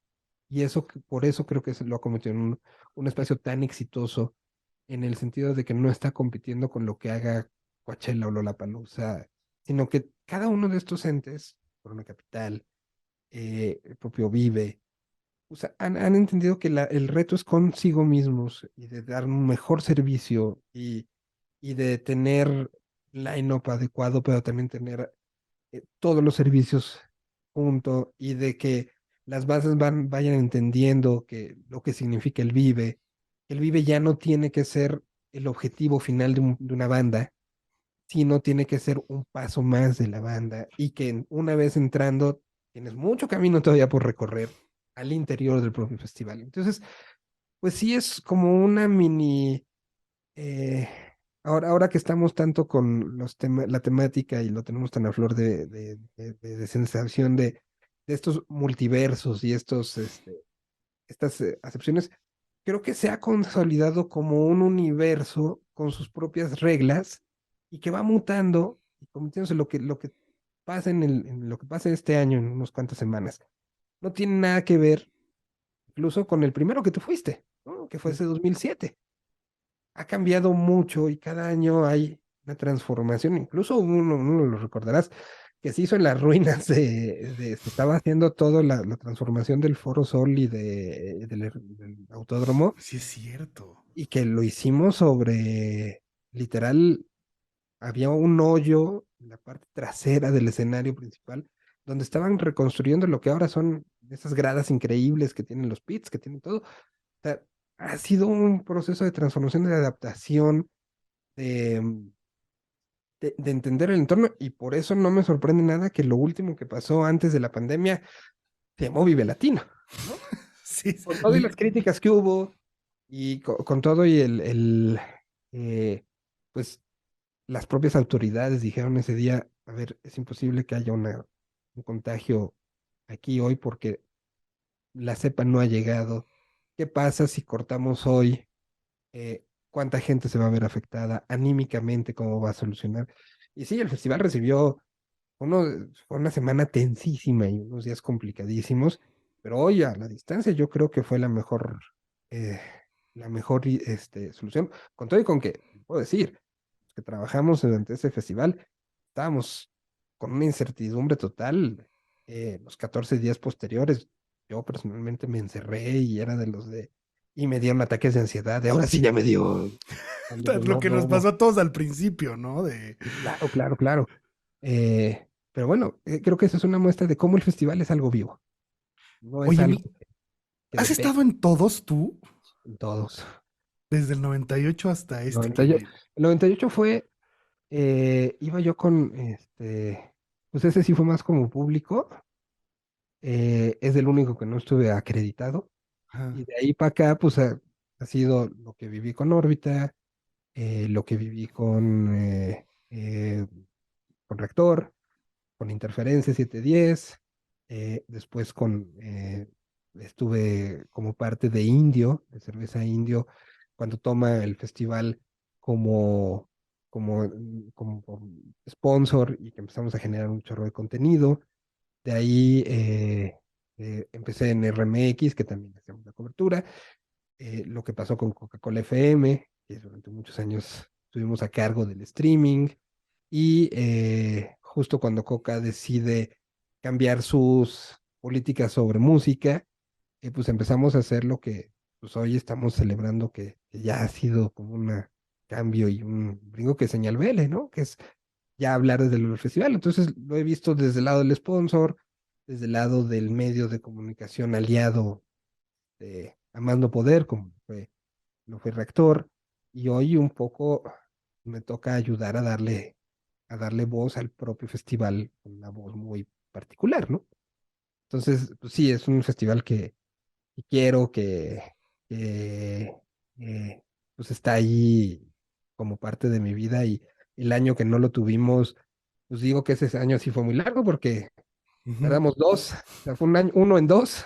Y por eso creo que se lo ha convertido en un espacio tan exitoso en el sentido de que no está compitiendo con lo que haga Coachella o Lollapalooza, sino que cada uno de estos entes, Corona Capital, el propio Vive, o sea, han entendido que el reto es consigo mismos y de dar un mejor servicio y de tener line-up adecuado, pero también tener todos los servicios junto y de que las bases vayan entendiendo que lo que significa el Vive ya no tiene que ser el objetivo final de una banda, sino tiene que ser un paso más de la banda y que una vez entrando tienes mucho camino todavía por recorrer al interior del propio festival. Entonces, pues sí es como una mini, eh, ahora que estamos tanto con la temática y lo tenemos tan a flor de sensación de estos multiversos y estas acepciones, creo que se ha consolidado como un universo con sus propias reglas y que va mutando y convirtiéndose lo que pasa en lo que pasa este año, en unas cuantas semanas. No tiene nada que ver incluso con el primero que tú fuiste, ¿no? Que fue ese 2007. Ha cambiado mucho y cada año hay una transformación, incluso uno lo recordarás, que se hizo en las ruinas se estaba haciendo toda la transformación del Foro Sol y del autódromo,
Sí, es cierto.
y que lo hicimos sobre, literal, había un hoyo en la parte trasera del escenario principal, donde estaban reconstruyendo lo que ahora son esas gradas increíbles que tienen los pits, que tienen todo. O sea, ha sido un proceso de transformación, de adaptación, de, de entender el entorno, y por eso no me sorprende nada que lo último que pasó antes de la pandemia se llamó Vive Latino, ¿no?
Sí,
Con todas las críticas que hubo y con todo y eh, pues las propias autoridades dijeron ese día, a ver, es imposible que haya un contagio aquí hoy porque la cepa no ha llegado. ¿Qué pasa si cortamos hoy? ¿Cuánta gente se va a ver afectada anímicamente? ¿Cómo va a solucionar? Y sí, el festival recibió fue una semana tensísima y unos días complicadísimos, pero hoy a la distancia yo creo que fue eh, solución. Con todo y con que, puedo decir, que trabajamos durante ese festival, estábamos con una incertidumbre total. Los 14 días posteriores, yo personalmente me encerré y era y me dieron ataques de ansiedad, de ahora sí ya me dio.
lo
No,
que nos pasó
no,
a todos al principio, ¿no? De,
claro, claro, claro. Pero bueno, creo que eso es una muestra de cómo el festival es algo vivo, no es
oye,
algo que
¿has
depende
estado en todos tú?
de todos.
Desde el 98 hasta
El
este
98, el 98 fue, iba yo pues ese sí fue más como público, es el único que no estuve acreditado,
Ajá.
y de ahí para acá, pues ha sido lo que viví con órbita, lo que viví con Reactor, con Interferencia 710, después estuve como parte de Indio, de Cerveza Indio, cuando toma el festival como, como sponsor y que empezamos a generar un chorro de contenido. De ahí empecé en RMX, que también hacíamos la cobertura. Lo que pasó con Coca-Cola FM, que durante muchos años estuvimos a cargo del streaming. Y justo cuando Coca decide cambiar sus políticas sobre música, pues empezamos a hacer lo que pues hoy estamos celebrando que ya ha sido como un cambio y un brinco que señal Vélez, ¿no? Que es ya hablar desde el festival. Entonces lo he visto desde el lado del sponsor, desde el lado del medio de comunicación aliado de Amando Poder, como lo fue Reactor, y hoy un poco me toca ayudar a darle voz al propio festival, con una voz muy particular, ¿no? Entonces, pues sí, es un festival que quiero, que, eh, pues está ahí como parte de mi vida, y el año que no lo tuvimos, pues digo que ese año sí fue muy largo porque
Ujú.
tardamos dos, o sea, fue un año, uno en dos,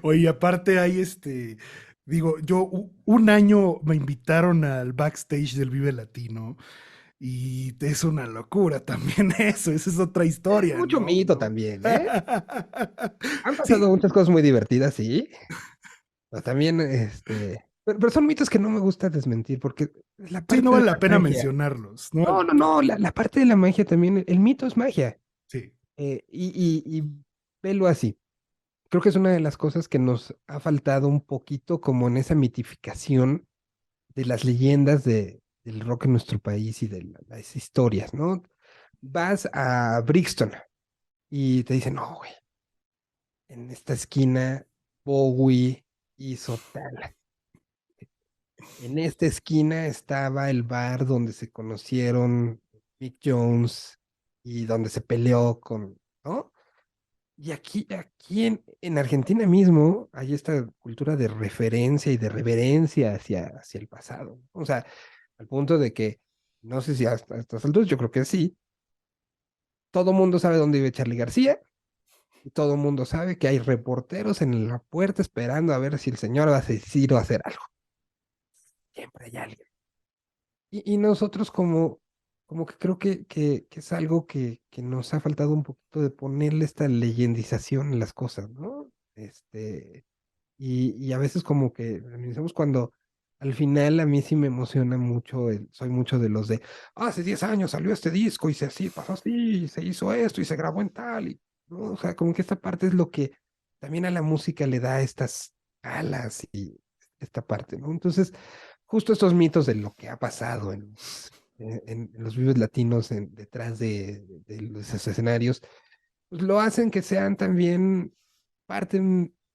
Oye, aparte hay digo, yo un año me invitaron al backstage del Vive Latino y es una locura también eso, esa es otra historia,
Mucho
¿no?
mito también, ¿eh? Han pasado
Sí,
muchas cosas muy divertidas, sí. Pero también, pero son mitos que no me gusta desmentir porque es la
sí, no
parte de
vale la
la
pena
magia.
mencionarlos, ¿no?
No, no, no, la parte de la magia también, el mito es magia.
Sí,
Y velo así. Creo que es una de las cosas que nos ha faltado un poquito como en esa mitificación de las leyendas del rock en nuestro país y de las historias, ¿no? Vas a Brixton y te dicen, no, güey, en esta esquina Bowie hizo tal. En esta esquina estaba el bar donde se conocieron Mick Jones y donde se peleó con, ¿no? Y aquí en Argentina mismo hay esta cultura de referencia y de reverencia hacia el pasado. O sea, al punto de que, no sé si hasta estas alturas, yo creo que sí, todo mundo sabe dónde vive Charly García y todo mundo sabe que hay reporteros en la puerta esperando a ver si el señor va a decir o hacer algo. Siempre hay alguien. Y nosotros como que creo que es algo que nos ha faltado un poquito de ponerle esta leyendización en las cosas, ¿no? Y a veces como que reminiscemos cuando al final a mí sí me emociona mucho, soy mucho de los de, hace 10 años salió este disco y se así, pasó así, y se hizo esto y se grabó en tal, y, ¿no? O sea, como que esta parte es lo que también a la música le da estas alas y esta parte, ¿no? Entonces, justo estos mitos de lo que ha pasado en los Vives Latinos detrás de los escenarios, pues lo hacen que sean también parte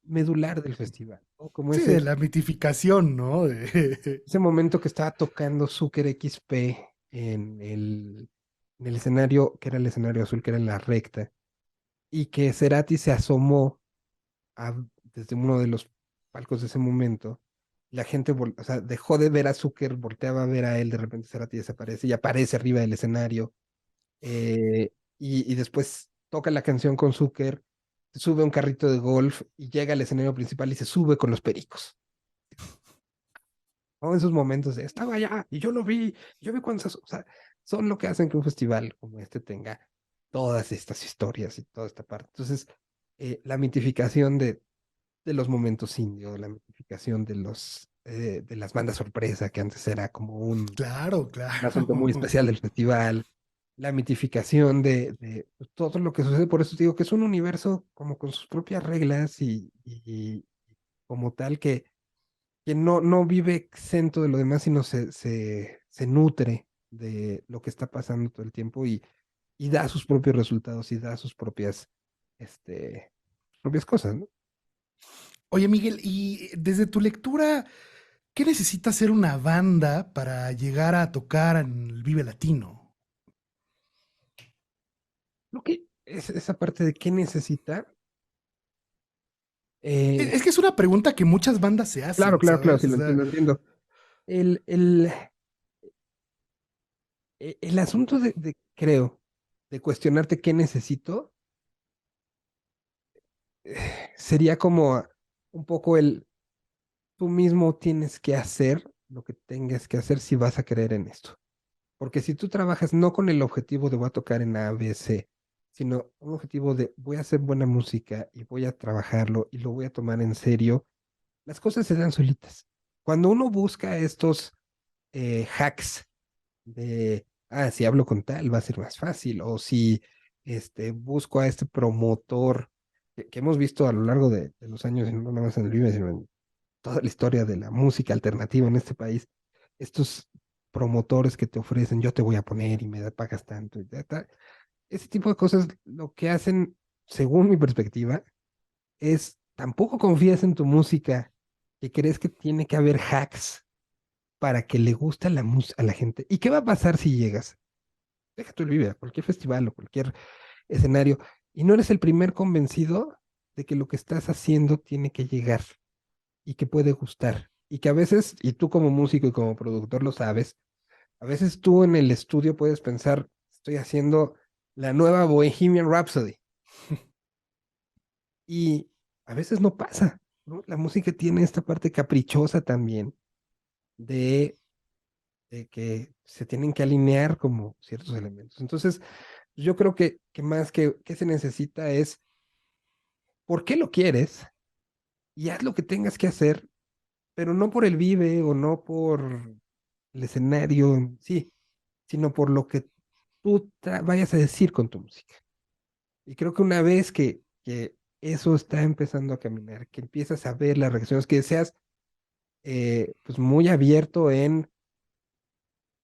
medular del festival, ¿no? Como
sí, de la mitificación, ¿no?
ese momento que estaba tocando Zucker XP en el escenario, que era el escenario azul, que era en la recta, y que Cerati se asomó desde uno de los palcos de ese momento. La gente, o sea, dejó de ver a Zucker, volteaba a ver a él, de repente Cerati desaparece y aparece arriba del escenario. Y después toca la canción con Zucker, se sube a un carrito de golf y llega al escenario principal y se sube con los pericos. ¿No? Esos momentos de estaba allá y yo lo vi, yo vi cuando o sea, son lo que hacen que un festival como este tenga todas estas historias y toda esta parte. Entonces, la mitificación de los momentos indios, la mitificación de las bandas sorpresa, que antes era como
Claro,
un asunto muy
claro.
especial del festival, la mitificación de todo lo que sucede. Por eso digo que es un universo como con sus propias reglas y como tal que no vive exento de lo demás, sino se nutre de lo que está pasando todo el tiempo y da sus propios resultados y da sus propias cosas, ¿no?
Oye, Miguel, y desde tu lectura, ¿qué necesita ser una banda para llegar a tocar en el Vive Latino?
Lo que es esa parte de qué necesita. eh,
Es que es una pregunta que muchas bandas se
claro,
hacen,
claro, claro, sí
¿sabes? O
lo
sea,
entiendo, entiendo. El, el, el asunto creo, de cuestionarte qué necesito, sería como un poco tú mismo tienes que hacer lo que tengas que hacer si vas a creer en esto. Porque si tú trabajas no con el objetivo de voy a tocar en A, B, C, sino un objetivo de voy a hacer buena música y voy a trabajarlo y lo voy a tomar en serio, las cosas se dan solitas. Cuando uno busca estos hacks de, si hablo con tal va a ser más fácil, o si busco a este promotor que hemos visto a lo largo de los años, y no nada más en el Vive, sino en toda la historia de la música alternativa en este país, estos promotores que te ofrecen, yo te voy a poner y pagas tanto, ese tipo de cosas lo que hacen, según mi perspectiva, es tampoco confías en tu música, que crees que tiene que haber hacks para que le guste a la gente. ¿Y qué va a pasar si llegas? Deja tu Vive a cualquier festival o cualquier escenario y no eres el primer convencido de que lo que estás haciendo tiene que llegar y que puede gustar. Y que a veces, y tú como músico y como productor lo sabes, a veces tú en el estudio puedes pensar, estoy haciendo la nueva Bohemian Rhapsody. Y a veces no pasa, ¿no? La música tiene esta parte caprichosa también de, de que se tienen que alinear como ciertos elementos. Entonces, yo creo que más que se necesita es por qué lo quieres y haz lo que tengas que hacer, pero no por el vive o no por el escenario en sí, sino por lo que tú vayas a decir con tu música. Y creo que una vez que eso está empezando a caminar, que empiezas a ver las reacciones, que seas pues muy abierto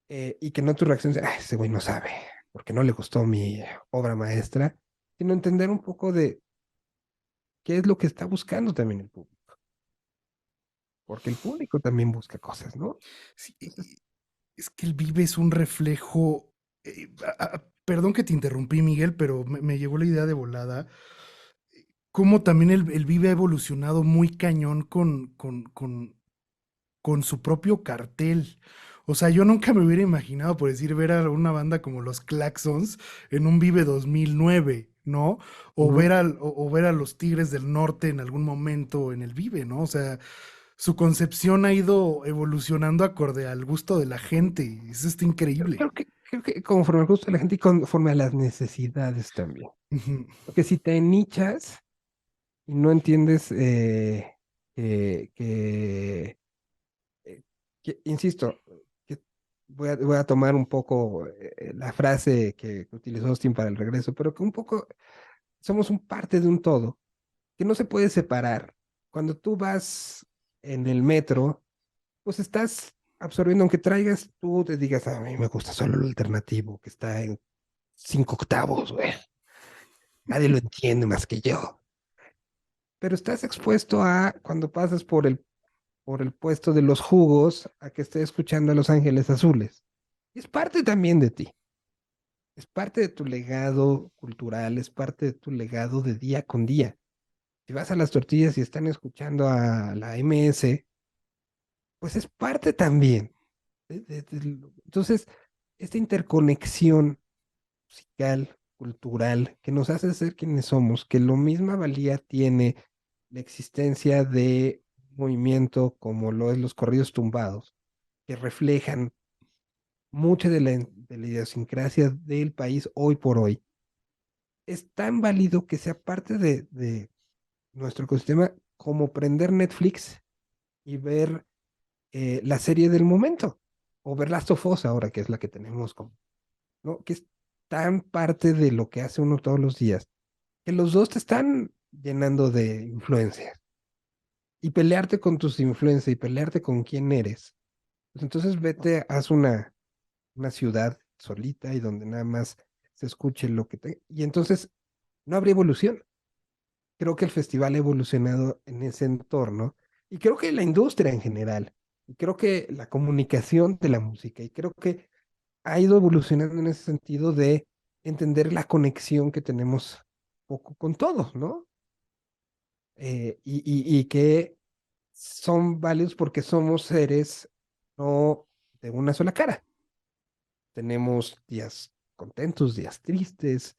y que no tu reacción sea, "Ay, ese güey no sabe, porque no le gustó mi obra maestra", sino entender un poco de qué es lo que está buscando también el público, porque el público también busca cosas, ¿no?
Sí,
Entonces,
es que el Vive es un reflejo. Perdón que te interrumpí, Miguel, pero me llegó la idea de volada. Cómo también el Vive ha evolucionado muy cañón con su propio cartel. O sea, yo nunca me hubiera imaginado, por decir, ver a una banda como los Claxons en un Vive 2009, ¿no?
ujú.
O ver a los Tigres del Norte en algún momento en el Vive, ¿no? O sea, su concepción ha ido evolucionando acorde al gusto de la gente. Eso está increíble.
Creo que conforme al gusto de la gente y conforme a las necesidades también.
Ujú.
Porque si te nichas y no entiendes que insisto, que voy a tomar un poco la frase que utilizó Austin para el regreso, pero que un poco somos un parte de un todo, que no se puede separar. Cuando tú vas en el metro, pues estás absorbiendo, aunque traigas, tú te digas, a mí me gusta solo lo alternativo, que está en 5 octavos, güey. Nadie lo entiende más que yo. Pero estás expuesto a, cuando pasas por el puesto de los jugos, a que estés escuchando a Los Ángeles Azules. Y es parte también de ti, es parte de tu legado cultural, es parte de tu legado de día con día. Si vas a las tortillas y están escuchando a la MS, pues es parte también. Entonces, esta interconexión musical, cultural, que nos hace ser quienes somos, que lo misma valía tiene la existencia de un movimiento como lo es los corridos tumbados, que reflejan mucha de la idiosincrasia del país hoy por hoy. Es tan válido que sea parte de nuestro ecosistema como prender Netflix y ver la serie del momento, o ver Last of Us ahora, que es la que tenemos como, ¿no? Que es tan parte de lo que hace uno todos los días, que los dos te están llenando de influencias. Y pelearte con tus influencias y pelearte con quién eres. Pues entonces vete, haz una ciudad solita y donde nada más se escuche lo que te... Y entonces no habría evolución. Creo que el festival ha evolucionado en ese entorno y creo que la industria en general, y creo que la comunicación de la música, y creo que ha ido evolucionando en ese sentido de entender la conexión que tenemos poco con todos, ¿no? Y que son válidos porque somos seres no de una sola cara. Tenemos días contentos, días tristes,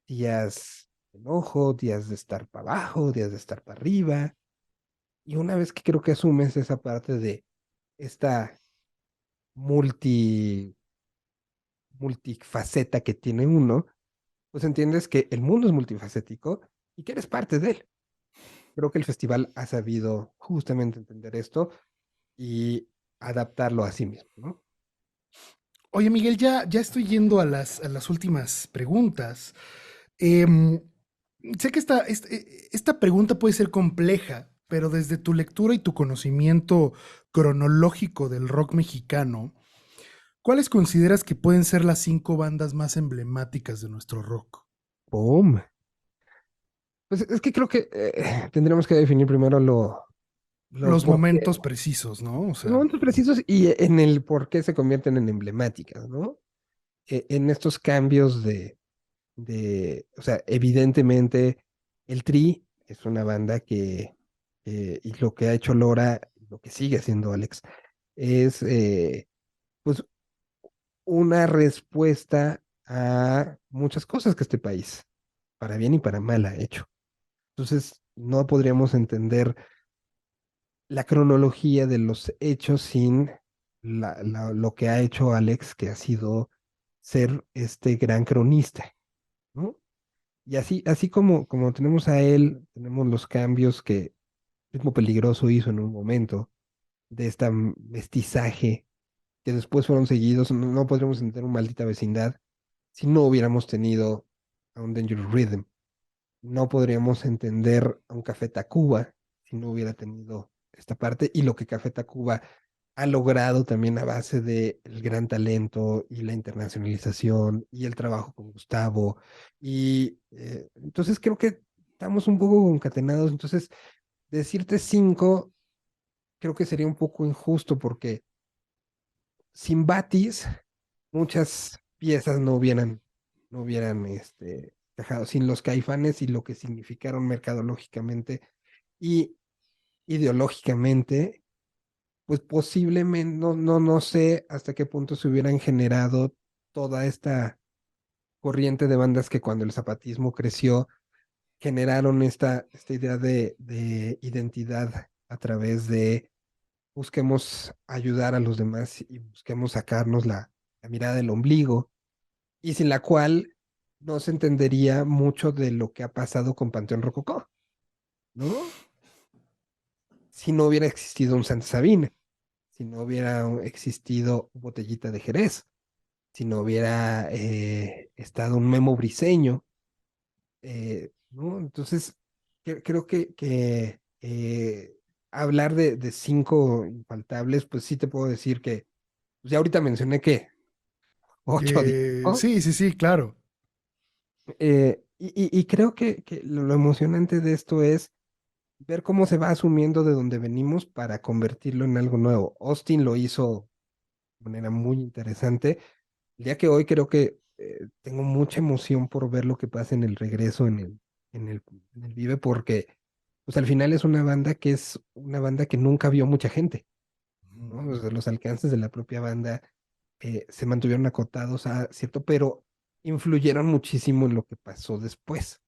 días de enojo, días de estar para abajo, días de estar para arriba. Y una vez que creo que asumes esa parte de esta multi, multifaceta que tiene uno, pues entiendes que el mundo es multifacético y que eres parte de él. Creo que el festival ha sabido justamente entender esto y adaptarlo a sí mismo, ¿no?
Oye, Miguel, ya estoy yendo a a las últimas preguntas. Em, Sé que esta pregunta puede ser compleja, pero desde tu lectura y tu conocimiento cronológico del rock mexicano, ¿cuáles consideras que pueden ser las 5 bandas más emblemáticas de nuestro rock?
¡Pum! Pues es que creo que tendremos que definir primero lo
Los
por qué,
momentos precisos, ¿no? O
los
sea,
momentos precisos y en el por qué se convierten en emblemáticas, ¿no? En estos cambios o sea, evidentemente el Tri es una banda y lo que ha hecho Lora, lo que sigue haciendo Alex, es pues una respuesta a muchas cosas que este país, para bien y para mal, ha hecho. Entonces, no podríamos entender la cronología de los hechos sin lo que ha hecho Alex, que ha sido ser este gran cronista, ¿no? Y así como tenemos a él, tenemos los cambios que Ritmo Peligroso hizo en un momento, de este mestizaje, que después fueron seguidos, no podríamos entender una Maldita Vecindad si no hubiéramos tenido a un Dangerous Rhythm. No podríamos entender a un Café Tacuba si no hubiera tenido esta parte y lo que Café Tacuba ha logrado también a base de el gran talento y la internacionalización y el trabajo con Gustavo. Y entonces creo que estamos un poco concatenados. Entonces, decirte cinco creo que sería un poco injusto porque sin Batis muchas piezas no hubieran dejado sin los Caifanes y lo que significaron mercadológicamente y ideológicamente, pues posiblemente, no sé hasta qué punto se hubieran generado toda esta corriente de bandas que cuando el zapatismo creció, generaron esta idea de identidad a través de busquemos ayudar a los demás y busquemos sacarnos la mirada del ombligo y sin la cual no se entendería mucho de lo que ha pasado con Panteón Rococó, ¿no? Si no hubiera existido un Santa Sabina, si no hubiera existido Botellita de Jerez, si no hubiera estado un Memo Briseño, ¿no? Entonces, creo que hablar de cinco infaltables, pues sí te puedo decir que, pues ya ahorita mencioné que ocho, ¿no?
Sí, sí, sí, claro.
Y creo que lo emocionante de esto es ver cómo se va asumiendo de donde venimos para convertirlo en algo nuevo. Austin lo hizo de manera muy interesante. El día que hoy creo que tengo mucha emoción por ver lo que pasa en el regreso en el Vive, porque pues al final es una banda que nunca vio mucha gente, ¿no? O sea, los alcances de la propia banda se mantuvieron acotados a cierto, pero influyeron muchísimo en lo que pasó después.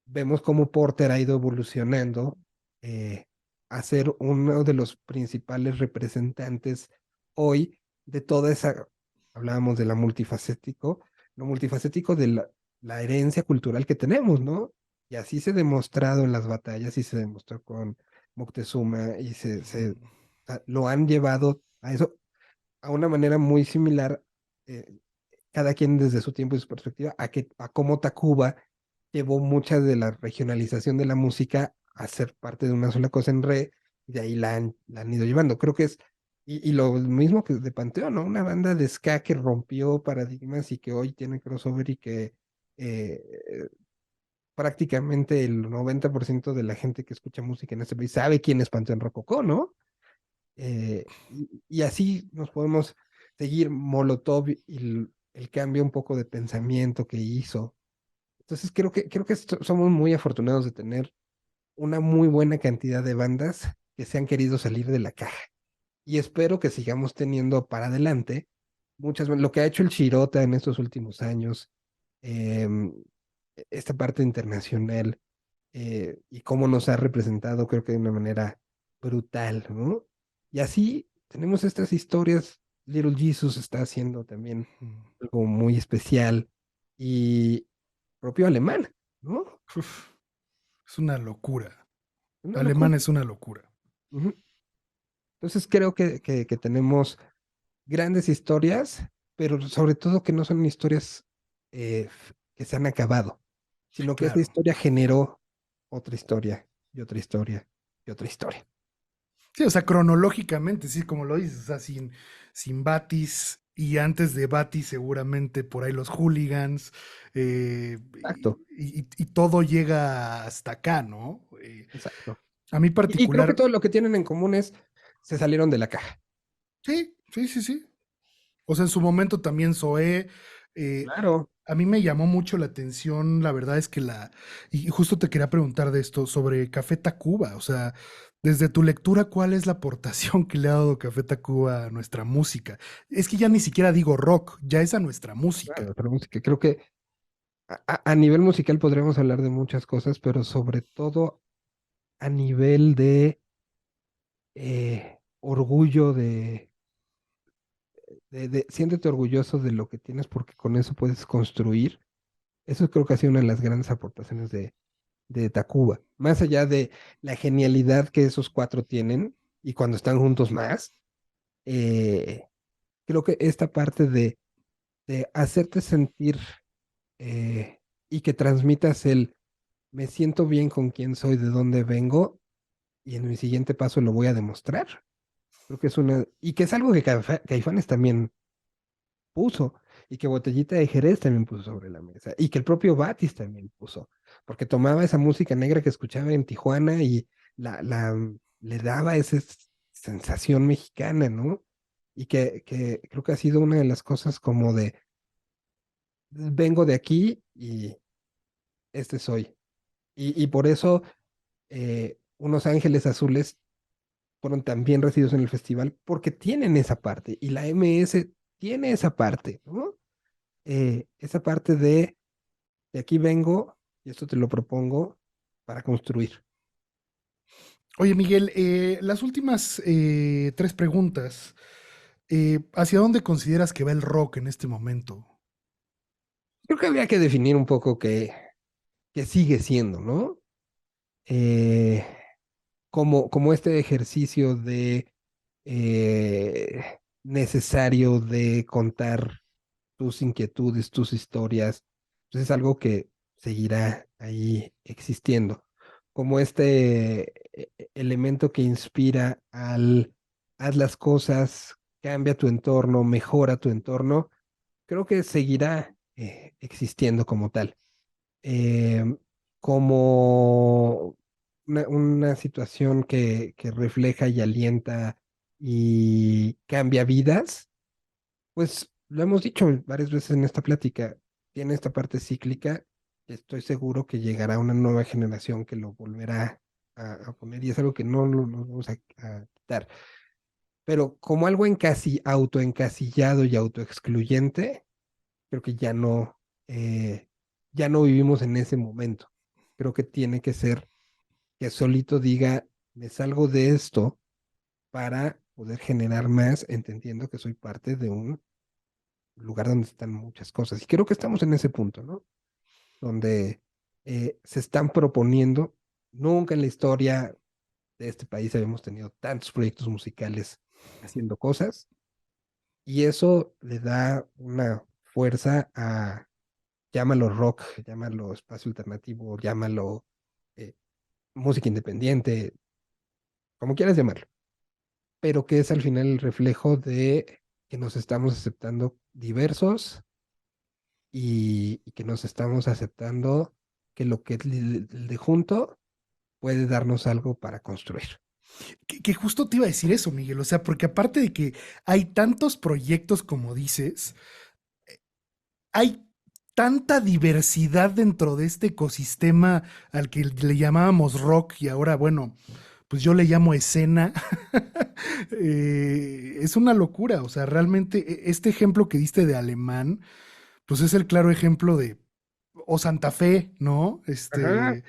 Vemos cómo Porter ha ido evolucionando eh, a ser uno de los principales representantes hoy de toda esa, hablábamos de lo multifacético de la herencia cultural que tenemos, ¿no? Y así se ha demostrado en las batallas y se demostró con Moctezuma y o sea, lo han llevado a eso a una manera muy similar, eh, cada quien desde su tiempo y su perspectiva, a cómo Tacuba llevó mucha de la regionalización de la música a ser parte de una sola cosa en re, y de ahí la han ido llevando. Creo que y lo mismo que de Panteón, ¿no? Una banda de ska que rompió paradigmas y que hoy tiene crossover y que eh, prácticamente el 90% de la gente que escucha música en este país sabe quién es Panteón Rococó, ¿no? Y así nos podemos seguir Molotov y el cambio un poco de pensamiento que hizo. Entonces creo que somos muy afortunados de tener una muy buena cantidad de bandas que se han querido salir de la caja. Y espero que sigamos teniendo para adelante lo que ha hecho el Chirota en estos últimos años, em, esta parte internacional y cómo nos ha representado, creo que de una manera brutal, ¿no? Y así tenemos estas historias. Little Jesus está haciendo también algo muy especial y propio alemán, ¿no?
Uf, es una locura.
Una locura.
Alemán es una locura.
Ujú. Entonces creo que tenemos grandes historias, pero sobre todo que no son historias que se han acabado, sino que esta
Claro.
historia generó otra historia y otra historia y otra historia.
Sí, o sea, cronológicamente, sí, como lo dices, o sea, sin Batis y antes de Batis seguramente por ahí los hooligans
Exacto,
y todo llega hasta acá, ¿no?
exacto.
A mí
Y creo que
particular,
todo lo que tienen en común es se salieron de la caja.
sí, sí, sí, sí. O sea, en su momento también Zoé, eh,
Claro.
a mí me llamó mucho la atención, la verdad es que y justo te quería preguntar de esto, sobre Café Tacuba, o sea, desde tu lectura, ¿cuál es la aportación que le ha dado Café Tacuba a nuestra música? Es que ya ni siquiera digo rock, ya es a nuestra música.
Claro, pero música, creo que A nivel musical podríamos hablar de muchas cosas, pero sobre todo a nivel de orgullo siéntete orgulloso de lo que tienes porque con eso puedes construir. Eso creo que ha sido una de las grandes aportaciones de Tacuba. Más allá de la genialidad que esos cuatro tienen y cuando están juntos más, eh, creo que esta parte de hacerte sentir y que transmitas el me siento bien con quién soy, de dónde vengo y en mi siguiente paso lo voy a demostrar. Creo que es una, y que es algo que Caifanes también puso, y que Botellita de Jerez también puso sobre la mesa, y que el propio Batis también puso, porque tomaba esa música negra que escuchaba en Tijuana y le daba esa sensación mexicana, ¿no? Y que creo que ha sido una de las cosas como de, vengo de aquí y este soy. Y por eso Unos Ángeles Azules fueron también recibidos en el festival, porque tienen esa parte, y la MS tiene esa parte, ¿no? Esa parte de aquí vengo y esto te lo propongo para construir.
Oye, Miguel, las últimas tres preguntas. ¿Hacia dónde consideras que va el rock en este momento?
Creo que habría que definir un poco qué sigue siendo, ¿no? Eh, como este ejercicio de necesario de contar tus inquietudes, tus historias, pues es algo que seguirá ahí existiendo. Como este elemento que inspira al haz las cosas, cambia tu entorno, mejora tu entorno, creo que seguirá existiendo como tal. Eh, como una situación que refleja y alienta y cambia vidas, pues lo hemos dicho varias veces en esta plática, tiene esta parte cíclica, estoy seguro que llegará una nueva generación que lo volverá a poner y es algo que no nos vamos a quitar. Pero como algo autoencasillado y autoexcluyente, creo que ya no vivimos en ese momento. Creo que tiene que ser que solito diga, me salgo de esto para poder generar más, entendiendo que soy parte de un lugar donde están muchas cosas. Y creo que estamos en ese punto, ¿no? Donde se están proponiendo, nunca en la historia de este país habíamos tenido tantos proyectos musicales haciendo cosas, y eso le da una fuerza a, llámalo rock, llámalo espacio alternativo, llámalo eh, música independiente, como quieras llamarlo, pero que es al final el reflejo de que nos estamos aceptando diversos y que nos estamos aceptando que lo que es el de junto puede darnos algo para construir.
Que justo te iba a decir eso, Miguel. O sea, porque aparte de que hay tantos proyectos como dices, hay tanta diversidad dentro de este ecosistema al que le llamábamos rock y ahora, bueno, pues yo le llamo escena. Es una locura. O sea, realmente este ejemplo que diste de alemán, pues es el claro ejemplo de, o Santa Fe, ¿no?
Ajá.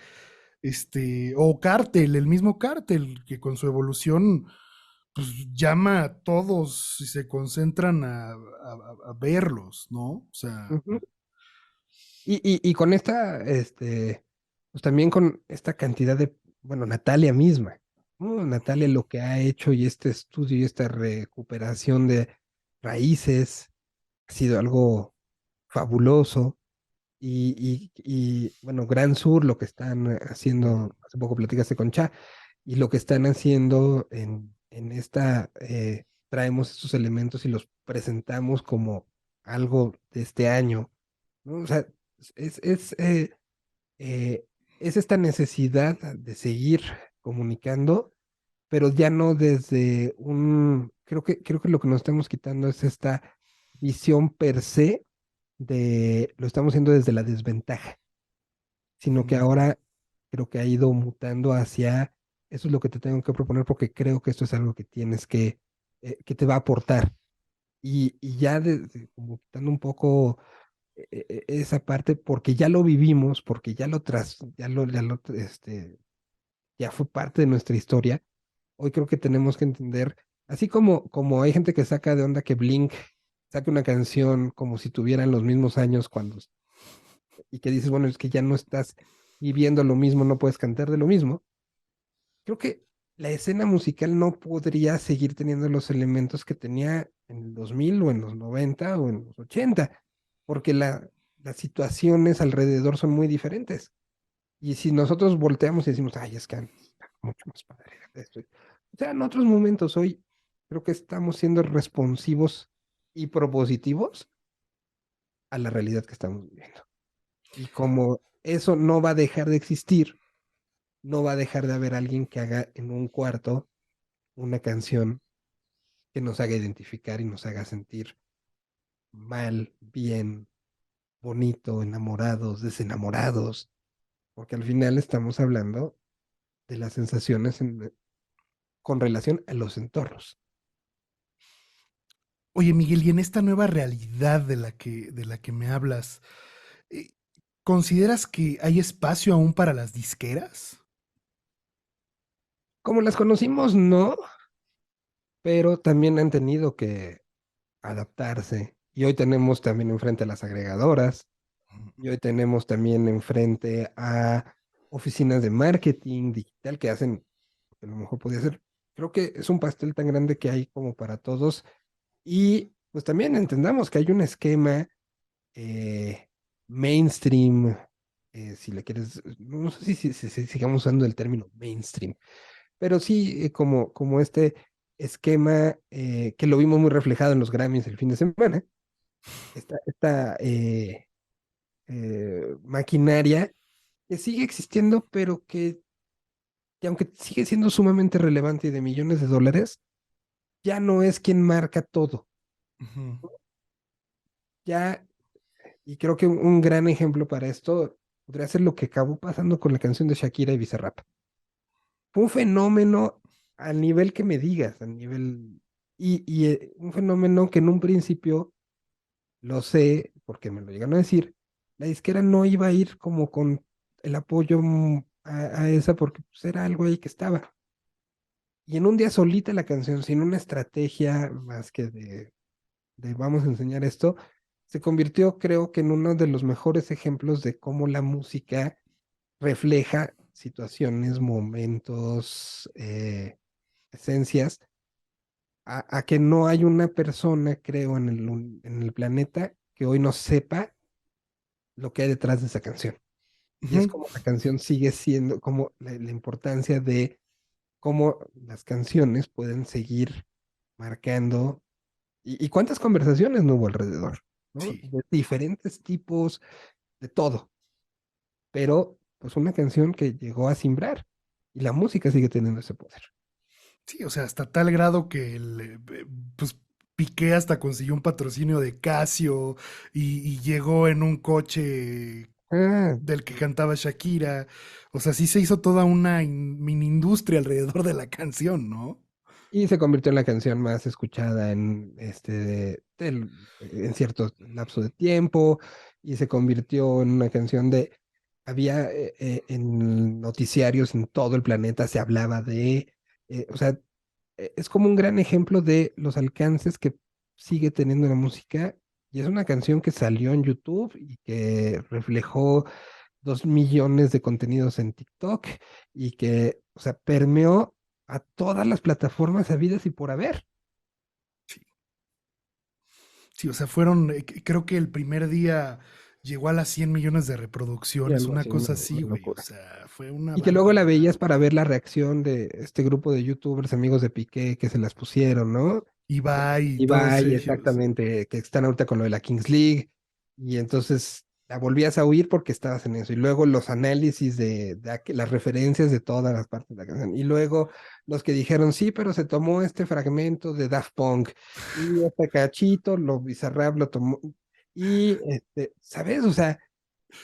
O Cártel, el mismo Cártel, que con su evolución, pues llama a todos y se concentran a verlos, ¿no? O sea,
Ujú. Y con pues también con esta cantidad de, bueno, Natalia misma, ¿no? Natalia lo que ha hecho y este estudio y esta recuperación de raíces ha sido algo fabuloso. Bueno, Gran Sur, lo que están haciendo, hace poco platicaste con Cha, y lo que están haciendo en esta, traemos estos elementos y los presentamos como algo de este año, ¿no? O sea, es, es, eh, eh, es esta necesidad de seguir comunicando, pero ya no desde creo que lo que nos estamos quitando es esta visión per se de, lo estamos haciendo desde la desventaja, sino que
mm,
ahora creo que ha ido mutando hacia, eso es lo que te tengo que proponer porque creo que esto es algo que tienes que te va a aportar. Y ya como quitando un poco esa parte porque ya lo vivimos, porque ya fue parte de nuestra historia. Hoy creo que tenemos que entender, así como hay gente que saca de onda que Blink saque una canción como si tuvieran los mismos años y que dices, bueno, es que ya no estás viviendo lo mismo, no puedes cantar de lo mismo. Creo que la escena musical no podría seguir teniendo los elementos que tenía en el 2000 o en los 90 o en los 80 porque las situaciones alrededor son muy diferentes. Y si nosotros volteamos y decimos, ay, es que antes está mucho más padre esto. O sea, en otros momentos hoy creo que estamos siendo responsivos y propositivos a la realidad que estamos viviendo. Y como eso no va a dejar de existir, no va a dejar de haber alguien que haga en un cuarto una canción que nos haga identificar y nos haga sentir mal, bien, bonito, enamorados, desenamorados, porque al final estamos hablando de las sensaciones con relación a los entornos.
Oye, Miguel, y en esta nueva realidad de la que me hablas, eh, ¿consideras que hay espacio aún para las disqueras?
Como las conocimos, no, pero también han tenido que adaptarse. Y hoy tenemos también enfrente a las agregadoras, y hoy tenemos también enfrente a oficinas de marketing digital que hacen, que a lo mejor podría ser, creo que es un pastel tan grande que hay como para todos. Y pues también entendamos que hay un esquema eh, mainstream, si le quieres, no sé si sigamos usando el término mainstream, pero sí como este esquema que lo vimos muy reflejado en los Grammys el fin de semana, esta maquinaria que sigue existiendo, pero que aunque sigue siendo sumamente relevante y de millones de dólares, ya no es quien marca todo.
Ujú.
Ya, y creo que un gran ejemplo para esto podría ser lo que acabó pasando con la canción de Shakira y Bizarrap. Fue un fenómeno al nivel que me digas, a nivel, un fenómeno que en un principio lo sé, porque me lo llegaron a decir, la disquera no iba a ir como con el apoyo a esa porque pues, era algo ahí que estaba. Y en un día solita la canción, sin una estrategia más que de vamos a enseñar esto, se convirtió, creo que, en uno de los mejores ejemplos de cómo la música refleja situaciones, momentos, esencias, a que no hay una persona, creo, en el planeta que hoy no sepa lo que hay detrás de esa canción. Y es
Ujú.
como la canción sigue siendo, como la importancia de cómo las canciones pueden seguir marcando y cuántas conversaciones no hubo alrededor, ¿no?
Sí,
De diferentes tipos, de todo, pero pues una canción que llegó a simbrar y la música sigue teniendo ese poder.
sí, o sea, hasta tal grado que pues Piqué hasta consiguió un patrocinio de Casio y llegó en un coche
Ah,
del que cantaba Shakira. O sea, sí se hizo toda una mini industria alrededor de la canción, ¿no?
y se convirtió en la canción más escuchada en cierto lapso de tiempo, y se convirtió en una canción en noticiarios en todo el planeta se hablaba o sea, es como un gran ejemplo de los alcances que sigue teniendo la música, y es una canción que salió en YouTube y que reflejó 2 millones de contenidos en TikTok y que, o sea, permeó a todas las plataformas habidas y por haber.
Sí, sí, o sea, fueron, creo que el primer día llegó a las 100 millones de
Y
reproducciones,
algo
una
así,
cosa
una
así, güey. O
locura.
sea, fue una
Y que luego la veías
barbaridad.
para ver la reacción de este grupo de youtubers, amigos de Piqué, que se las pusieron, ¿no?
Ibai y todos
Ibai,
ellos.
exactamente, que están ahorita con lo de la Kings League, y entonces la volvías a oír porque estabas en eso, y luego los análisis las referencias de todas las partes de la canción, y luego los que dijeron, sí, pero se tomó este fragmento de Daft Punk, y este cachito, lo Bizarrap lo tomó, y, ¿sabes? O sea,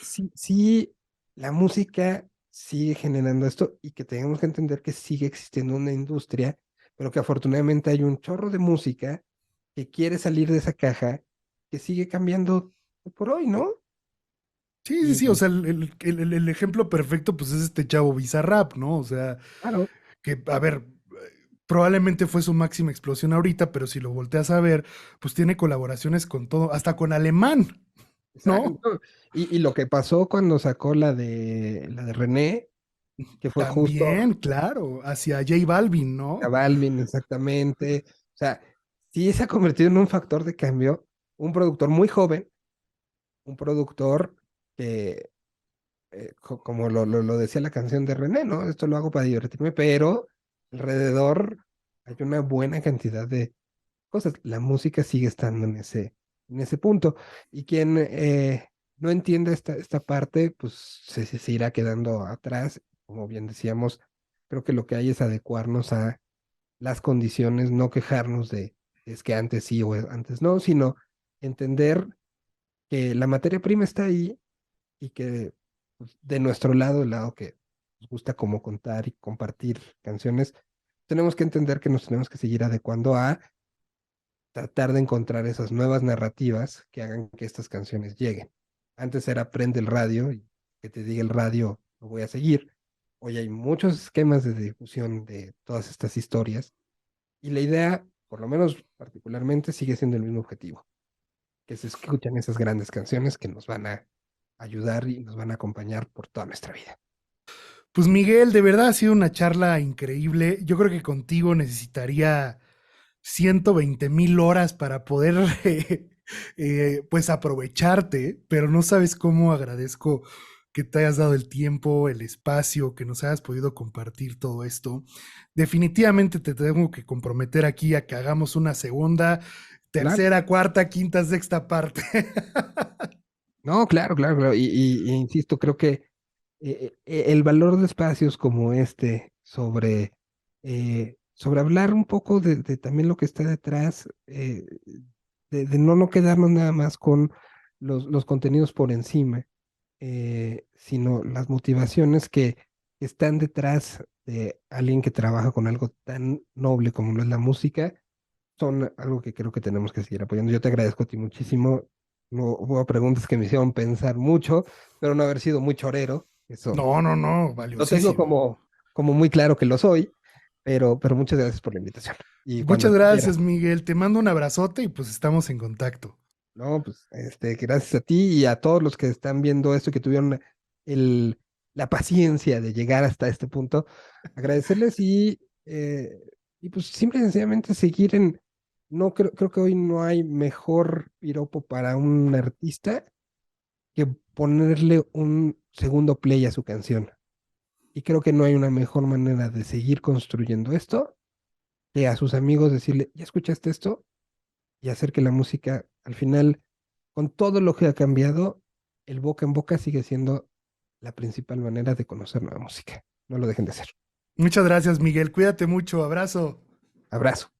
sí, sí, la música sigue generando esto, y que tenemos que entender que sigue existiendo una industria, pero que afortunadamente hay un chorro de música que quiere salir de esa caja, que sigue cambiando por hoy, ¿no?
Sí, sí, sí, o
Y
sea, el ejemplo perfecto, pues es este chavo Bizarrap, ¿no? O sea,
claro,
que, a ver, probablemente fue su máxima explosión ahorita, pero si lo volteas a ver, pues tiene colaboraciones con todo, hasta con Alemán, ¿no?
exacto. Y lo que pasó cuando sacó la de René, que fue justo
También, claro, hacia J Balvin,
a
¿no?
Balvin, exactamente. O sea, sí se ha convertido en un factor de cambio, un productor muy joven, un productor que, como lo decía la canción de René, ¿no? Esto lo hago para divertirme, pero alrededor hay una buena cantidad de cosas. La música sigue estando en ese punto. Y quien no entienda esta parte, pues se irá quedando atrás. Como bien decíamos, creo que lo que hay es adecuarnos a las condiciones, no quejarnos de es que antes sí o antes no, sino entender que la materia prima está ahí y que pues, de nuestro lado, el lado que nos gusta como contar y compartir canciones, tenemos que entender que nos tenemos que seguir adecuando a tratar de encontrar esas nuevas narrativas que hagan que estas canciones lleguen. Antes era prende el radio y que te diga el radio, lo voy a seguir. Hoy hay muchos esquemas de difusión de todas estas historias y la idea, por lo menos particularmente, sigue siendo el mismo objetivo, que se escuchan esas grandes canciones que nos van a ayudar y nos van a acompañar por toda nuestra vida.
Pues Miguel, de verdad ha sido una charla increíble. Yo creo que contigo necesitaría 120,000 horas para poder, pues, aprovecharte, pero no sabes cómo agradezco que te hayas dado el tiempo, el espacio, que nos hayas podido compartir todo esto. Definitivamente te tengo que comprometer aquí a que hagamos una segunda,
Claro.
tercera, cuarta, quinta, sexta parte.
No, claro, claro, claro. Y insisto, creo que el valor de espacios como este sobre hablar un poco de también lo que está detrás, de no quedarnos nada más con los contenidos por encima, sino las motivaciones que están detrás de alguien que trabaja con algo tan noble como lo es la música, son algo que creo que tenemos que seguir apoyando. Yo te agradezco a ti muchísimo. No, hubo preguntas que me hicieron pensar mucho, pero no haber sido muy chorero. Eso
No, no, no,
lo tengo
valiosísimo.
como muy claro que lo soy, pero muchas gracias por la invitación. Y cuando
Muchas
tú quieras,
gracias, Miguel. Te mando un abrazote y pues estamos en contacto.
¿no? Pues gracias a ti y a todos los que están viendo esto y que tuvieron el, la paciencia de llegar hasta este punto. Agradecerles y pues simple y sencillamente seguir no creo que hoy no hay mejor piropo para un artista que ponerle un segundo play a su canción. Y creo que no hay una mejor manera de seguir construyendo esto que a sus amigos decirle, ¿ya escuchaste esto? Y hacer que la música, al final, con todo lo que ha cambiado, el boca en boca sigue siendo la principal manera de conocer nueva música. No lo dejen de hacer.
Muchas gracias, Miguel. Cuídate mucho. Abrazo.
Abrazo.